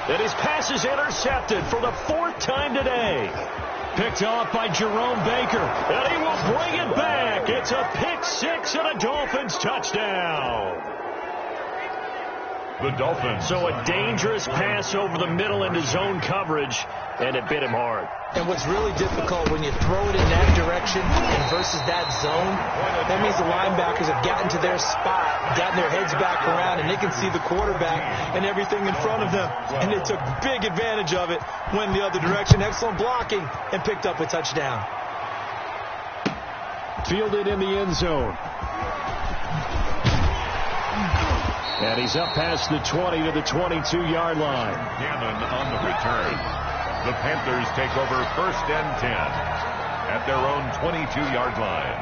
And his pass is intercepted for the 4th time today. Picked off by Jerome Baker. And he will bring it back. It's a pick 6 and a Dolphins touchdown. The Dolphins. So a dangerous pass over the middle into zone coverage, and it bit him hard. And what's really difficult when you throw it in that direction and versus that zone, that means the linebackers have gotten to their spot, gotten their heads back around, and they can see the quarterback and everything in front of them. And they took big advantage of it, went the other direction. Excellent blocking, and picked up a touchdown. Fielded in the end zone. And he's up past the 20 to the 22-yard line. Gannon on the return. The Panthers take over 1st and 10 at their own 22-yard line.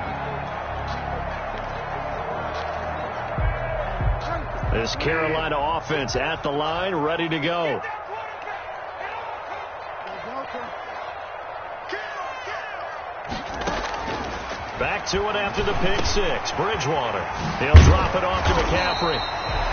This Carolina offense at the line, ready to go. Back to it after the pick 6. Bridgewater. He'll drop it off to McCaffrey.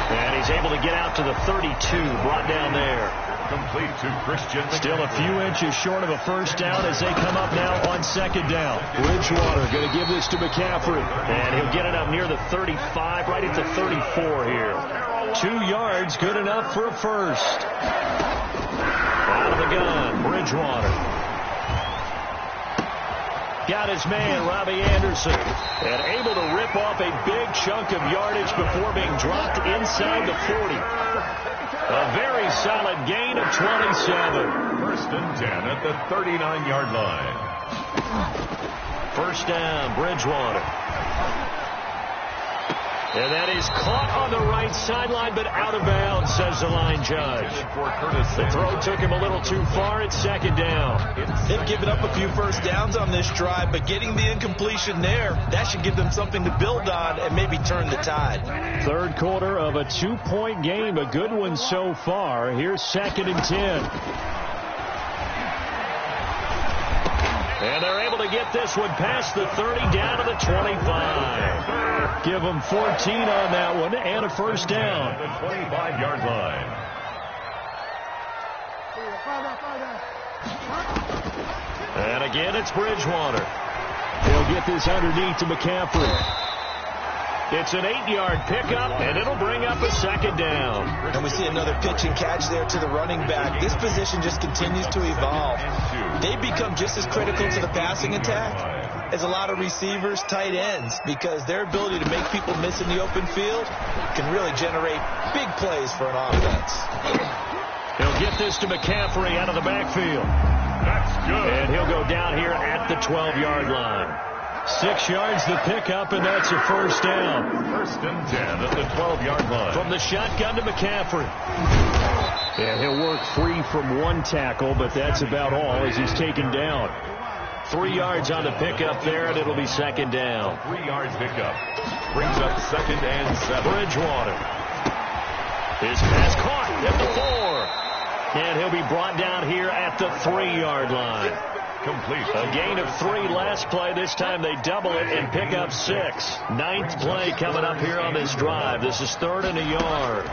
And he's able to get out to the 32, brought down there. Complete to Christian. Still a few inches short of a first down as they come up now on 2nd down. Bridgewater going to give this to McCaffrey. And he'll get it up near the 35, right at the 34 here. 2 yards, good enough for a first. Out of the gun, Bridgewater. Got his man, Robbie Anderson, and able to rip off a big chunk of yardage before being dropped inside the 40. A very solid gain of 27. 1st and 10 at the 39-yard line. 1st down, Bridgewater. And that is caught on the right sideline, but out of bounds, says the line judge. The throw took him a little too far. It's 2nd down. They've given up a few first downs on this drive, but getting the incompletion there, that should give them something to build on and maybe turn the tide. 3rd quarter of a 2-point game, a good one so far. Here's 2nd and 10. And they're able to get this one past the 30 down to the 25. Give them 14 on that one and a 1st down. The 25-yard line. And again, it's Bridgewater. He'll get this underneath to McCaffrey. It's an 8-yard pickup, and it'll bring up a 2nd down. And we see another pitch and catch there to the running back. This position just continues to evolve. They become just as critical to the passing attack as a lot of receivers, tight ends, because their ability to make people miss in the open field can really generate big plays for an offense. He'll get this to McCaffrey out of the backfield. That's good. And he'll go down here at the 12-yard line. 6 yards the pickup, and that's a 1st down. 1st and 10 at the 12-yard line. From the shotgun to McCaffrey. And he'll work free from one tackle, but that's about all as he's taken down. 3 yards on the pickup there, and it'll be 2nd down. 3 yards pickup. Brings up 2nd and 7. Bridgewater. His pass caught at the 4. And he'll be brought down here at the 3-yard line. Complete. A gain of 3 last play. This time they double it and pick up 6. 9th play coming up here on this drive. This is 3rd and a yard.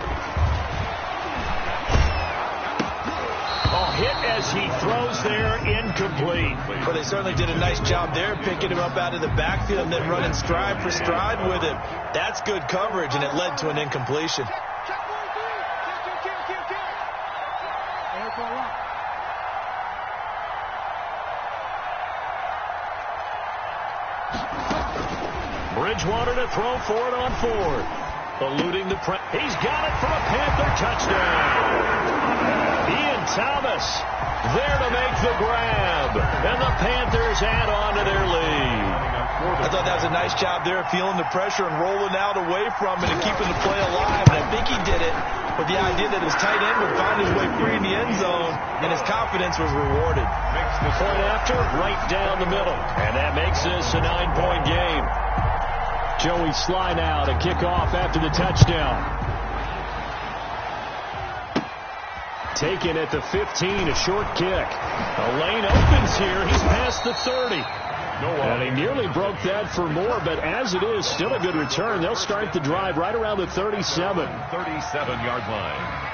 Hit as he throws there, incomplete. Well, they certainly did a nice job there, picking him up out of the backfield and then running stride for stride with him. That's good coverage, and it led to an incompletion. Bridgewater to throw for it on 4th. Eluding the press. He's got it for a Panther touchdown. Ian Thomas there to make the grab. And the Panthers add on to their lead. I thought that was a nice job there, feeling the pressure and rolling out away from it and keeping the play alive. And I think he did it with the idea that his tight end would find his way free in the end zone, and his confidence was rewarded. Makes the point after, right down the middle. And that makes this a 9-point game. Joey Sly now to kick off after the touchdown. Taken at the 15, a short kick. A lane opens here. He's past the 30. And he nearly broke that for more, but as it is, still a good return. They'll start the drive right around the 37. 37-yard line.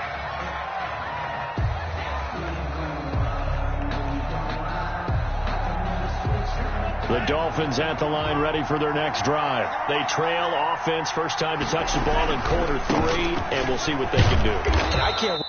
The Dolphins at the line ready for their next drive. They trail offense, first time to touch the ball in quarter 3, and we'll see what they can do. And I can't...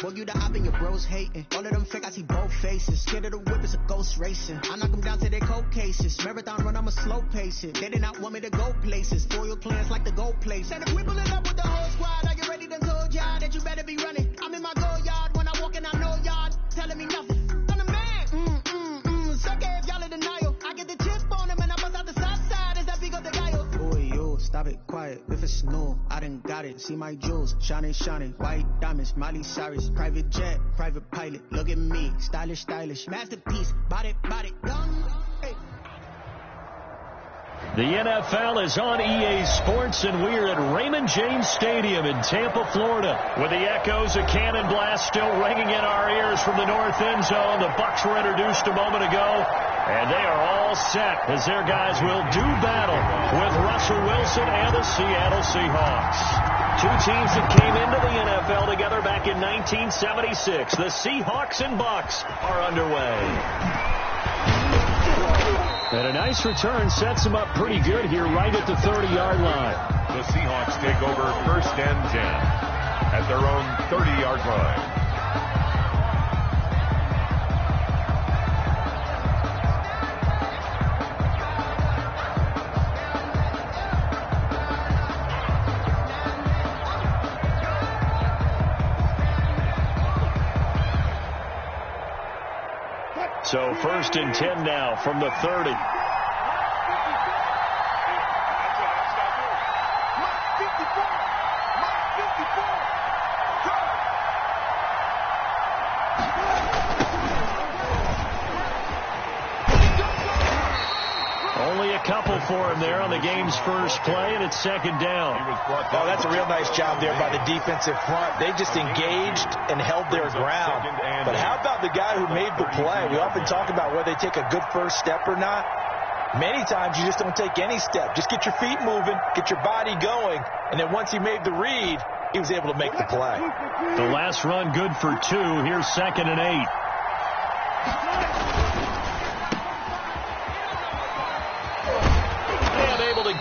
Well, you the op and your bros hating. All of them fake, I see both faces. Scared of the whip, it's a ghost racing. I knock them down to their cold cases. Marathon run, I'ma slow pace it. They did not want me to go places. Foil plans like the gold place. And if we pulling up with the whole squad, are you ready? Done told y'all that you better be running. I'm in my go yard when I walk in, I know y'all telling me nothing. I'm the man. Suck it if y'all in denial. I get the chip on them and I bust out the south side. Is that big of the guy? Boy, yo, stop it, quiet. If it's snow, I done got it. See my jewels, shining, shining. White diamonds, Miley Cyrus. Private jet, private pilot. Look at me, stylish, stylish. Masterpiece, body, done. Hey. The NFL is on EA Sports, and we're at Raymond James Stadium in Tampa, Florida, with the echoes of Cannon Blast still ringing in our ears from the north end zone. The Bucs were introduced a moment ago, and they are all set as their guys will do battle with Russell Wilson and the Seattle Seahawks. Two teams that came into the NFL together back in 1976. The Seahawks and Bucs are underway. And a nice return sets them up pretty good here right at the 30-yard line. The Seahawks take over 1st and 10 at their own 30-yard line. So 1st and 10 now from the 30. Only a couple for him there on the game's first play, and it's 2nd down. Oh, that's a real nice job there by the defensive front. They just engaged and held their ground. But how about the guy who made the play? We often talk about whether they take a good first step or not. Many times you just don't take any step. Just get your feet moving, get your body going, and then once he made the read, he was able to make the play. The last run good for 2. Here's 2nd and 8.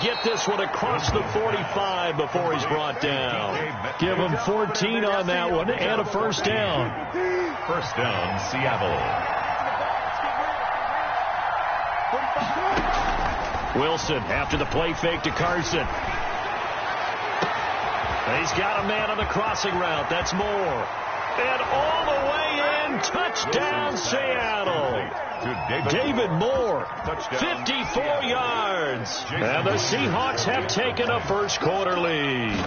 Get this one across the 45 before he's brought down. Give him 14 on that one and a 1st down. 1st down, Seattle. Wilson after the play fake to Carson. He's got a man on the crossing route. That's Moore. And all the way in, touchdown Seattle. David Moore, 54 yards. And the Seahawks have taken a first quarter lead.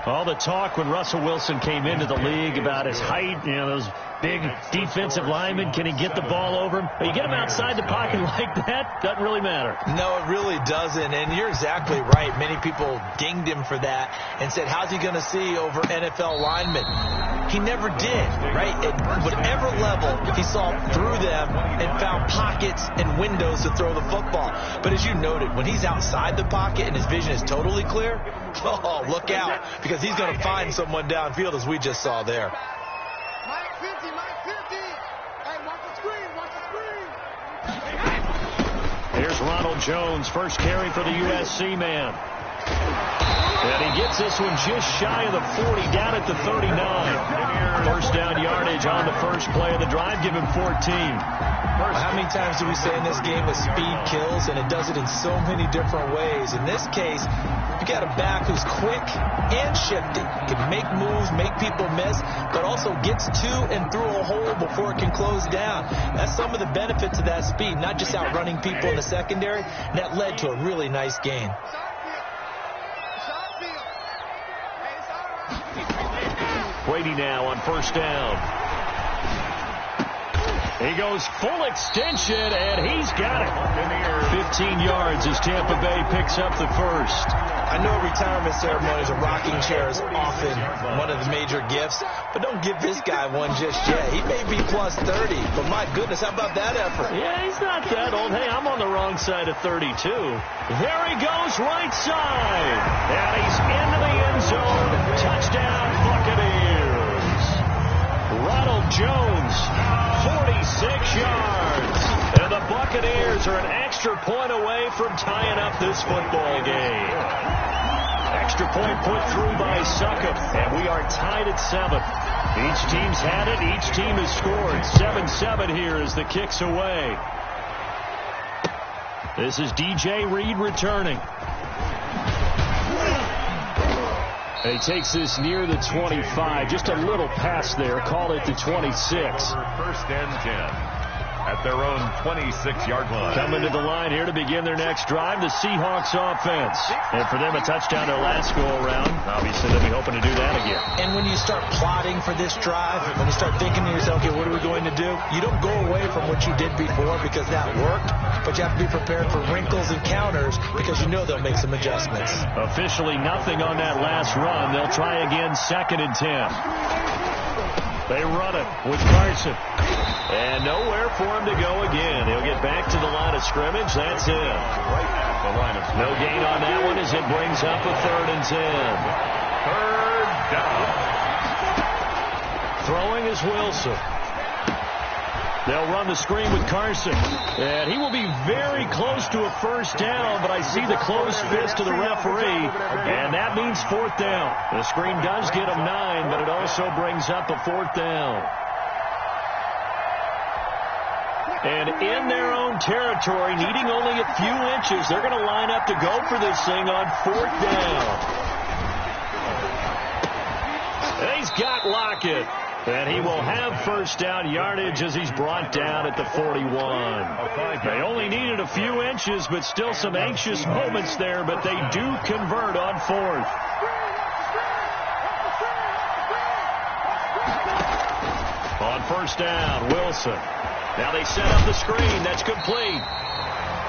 All the talk when Russell Wilson came into the league about his height, those big defensive linemen, can he get the ball over him? But you get him outside the pocket like that, doesn't really matter. No, it really doesn't, and you're exactly right. Many people dinged him for that and said, how's he going to see over NFL linemen? He never did, right? At whatever level, he saw through them and found pockets and windows to throw the football. But as you noted, when he's outside the pocket and his vision is totally clear, oh, look out, because he's going to find someone downfield, as we just saw there. Mike 50. Hey, watch the screen. Here's Ronald Jones, first carry for the USC man. And he gets this one just shy of the 40, down at the 39. 1st down yardage on the first play of the drive. Give him 14. How many times do we say in this game that speed kills, and it does it in so many different ways? In this case, you got a back who's quick and shifty, can make moves, make people miss, but also gets to and through a hole before it can close down. That's some of the benefits of that speed, not just outrunning people in the secondary. And that led to a really nice gain. Brady now on 1st down. He goes full extension, and he's got it. 15 yards as Tampa Bay picks up the first. I know retirement ceremonies, a rocking chair is often one of the major gifts, but don't give this guy one just yet. He may be plus 30, but my goodness, how about that effort? Yeah, he's not that old. Hey, I'm on the wrong side of 32. There he goes, right side. And he's into the end zone. Touchdown, Buccaneers. Ronald Jones, 46 yards. And the Buccaneers are an extra point away from tying up this football game. Extra point put through by Succop, and we are tied at 7. Each team's had it. Each team has scored. 7-7 here as the kick's away. This is DJ Reed returning. He takes this near the 25. Just a little pass there. Call it the 26. 1st and 10. at their own 26-yard line. Coming to the line here to begin their next drive, the Seahawks offense. And for them, a touchdown their last go-around. Obviously, they'll be hoping to do that again. And when you start plotting for this drive, when you start thinking to yourself, okay, what are we going to do? You don't go away from what you did before because that worked, but you have to be prepared for wrinkles and counters because you know they'll make some adjustments. Officially nothing on that last run. They'll try again, 2nd and 10. They run it with Carson. And nowhere for him to go again. He'll get back to the line of scrimmage. That's it. Right at the line of no gain on that one as it brings up a 3rd and 10. 3rd down. Throwing is Wilson. They'll run the screen with Carson. And he will be very close to a 1st down, but I see the closed fist of the referee, and that means 4th down. The screen does get him 9, but it also brings up a 4th down. And in their own territory, needing only a few inches, they're going to line up to go for this thing on 4th down. And he's got Lockett. And he will have 1st down yardage as he's brought down at the 41. They only needed a few inches, but still some anxious moments there, but they do convert on 4th. On 1st down, Wilson. Now they set up the screen. That's complete.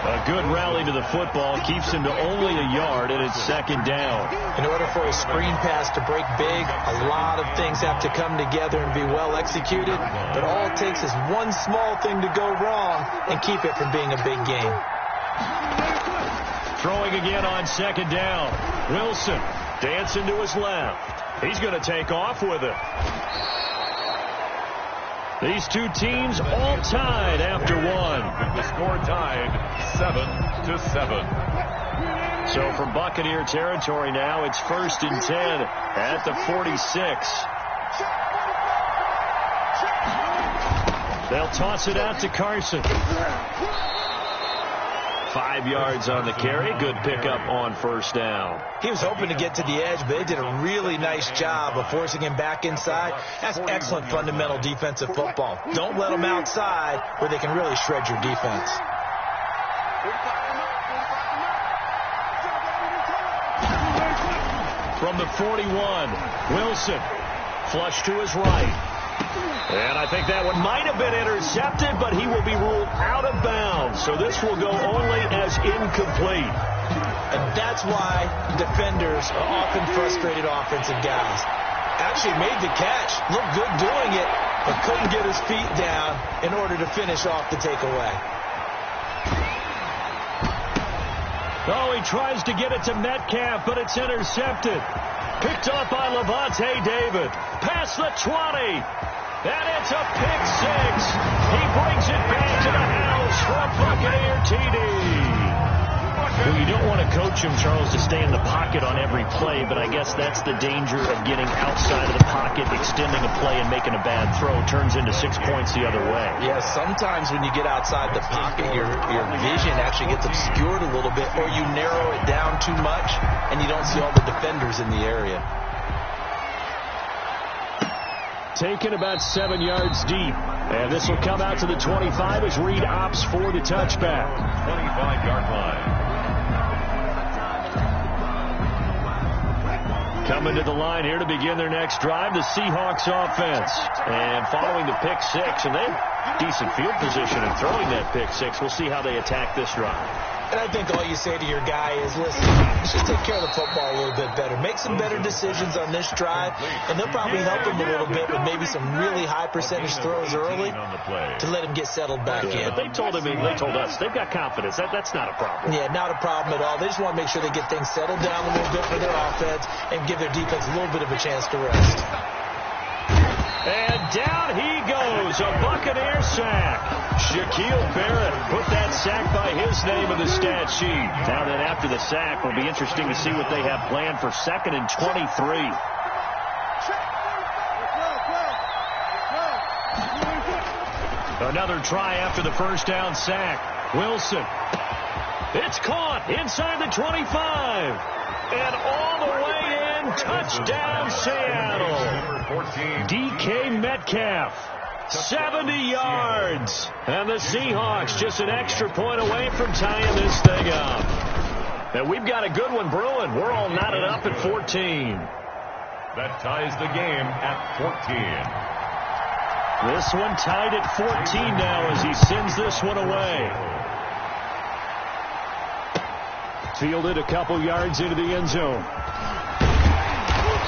A good rally to the football keeps him to only a yard, and it's 2nd down. In order for a screen pass to break big, a lot of things have to come together and be well executed. But all it takes is one small thing to go wrong and keep it from being a big game. Throwing again on 2nd down. Wilson dancing to his left. He's going to take off with it. These two teams all tied after one. With the score tied 7-7. So from Buccaneer territory now, it's 1st and 10 at the 46. They'll toss it out to Carson. 5 yards on the carry. Good pickup on 1st down. He was hoping to get to the edge, but they did a really nice job of forcing him back inside. That's excellent fundamental defensive football. Don't let them outside where they can really shred your defense. From the 41, Wilson. Flush to his right. And I think that one might have been intercepted, but he will be ruled out of bounds. So this will go only as incomplete. And that's why defenders are often frustrated offensive guys. Actually made the catch, looked good doing it, but couldn't get his feet down in order to finish off the takeaway. Oh, he tries to get it to Metcalf, but it's intercepted. Picked off by Levante David. Past the 20. And it's a pick 6. He brings it back to the house for a Buccaneer TD. Well, you don't want to coach him, Charles, to stay in the pocket on every play, but I guess that's the danger of getting outside of the pocket, extending a play, and making a bad throw. Turns into 6 points the other way. Yeah, sometimes when you get outside the pocket, your vision actually gets obscured a little bit, or you narrow it down too much, and you don't see all the defenders in the area. Taken about 7 yards deep. And this will come out to the 25 as Reed opts for the touchback. 25-yard line. Coming to the line here to begin their next drive, the Seahawks offense. And following the pick 6, and they have decent field position in throwing that pick 6. We'll see how they attack this drive. And I think all you say to your guy is, listen, let's just take care of the football a little bit better. Make some better decisions on this drive, and they'll probably help him a little bit with maybe some really high percentage throws early to let him get settled back in. But they told us they've got confidence. That's not a problem. Yeah, not a problem at all. They just want to make sure they get things settled down a little bit for their offense and give their defense a little bit of a chance to rest. And down he goes, a Buccaneer sack. Shaquille Barrett put that sack by his name in the stat sheet. Now then, after the sack, will be interesting to see what they have planned for 2nd and 23. Another try after the 1st down sack. Wilson. It's caught inside the 25. And all the way in, touchdown Seattle. DK Metcalf. 70 yards. And the Seahawks just an extra point away from tying this thing up. And we've got a good one brewing. We're all knotted up at 14. That ties the game at 14. This one tied at 14 now as he sends this one away. Fielded a couple yards into the end zone.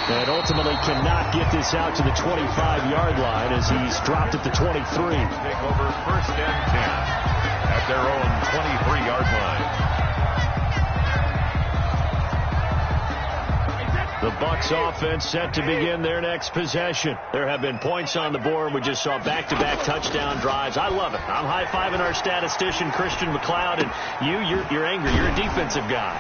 And ultimately cannot get this out to the 25-yard line as he's dropped at the 23. Take over first and 10 at their own 23-yard line. The Bucs offense set to begin their next possession. There have been points on the board. We just saw back-to-back touchdown drives. I love it. I'm high-fiving our statistician, Christian McLeod, and you're angry. You're a defensive guy.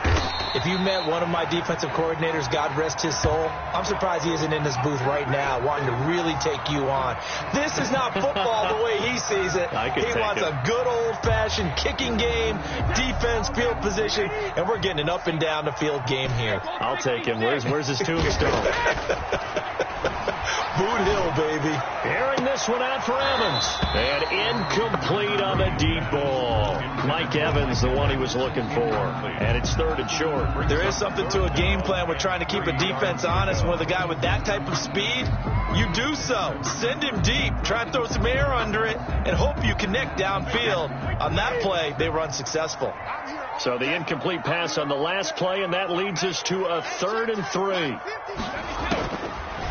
If you met one of my defensive coordinators, God rest his soul, I'm surprised he isn't in this booth right now wanting to really take you on. This is not football the way he sees it. He wants a good old-fashioned kicking game, defense, field position, and we're getting an up-and-down-the-field game here. I'll take him. Where's his tombstone? Boot Hill, baby. Airing this one out for Evans. And incomplete on the deep ball. Mike Evans, the one he was looking for. And it's third and short. There is something to a game plan. We're trying to keep a defense honest. With a guy with that type of speed, you do so. Send him deep. Try and throw some air under it and hope you connect downfield. On that play, they were unsuccessful. So the incomplete pass on the last play, and that leads us to a 3rd and 3.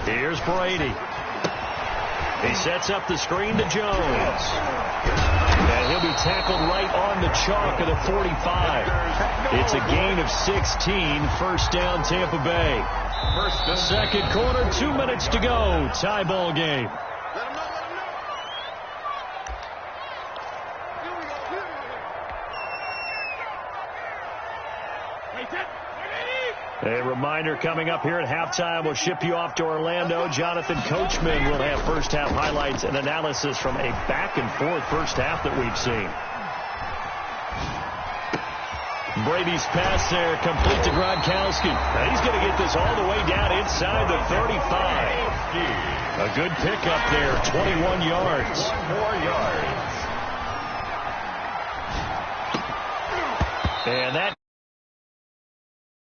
Here's Brady. He sets up the screen to Jones. And he'll be tackled right on the chalk of the 45. It's a gain of 16, first down Tampa Bay. Second quarter, 2 minutes to go. Tie ball game. A reminder coming up here at halftime. We'll ship you off to Orlando. Jonathan Coachman will have first half highlights and analysis from a back-and-forth first half that we've seen. Brady's pass there, complete to Gronkowski. Now he's going to get this all the way down inside the 35. A good pickup there, 21 yards. 4 yards. And that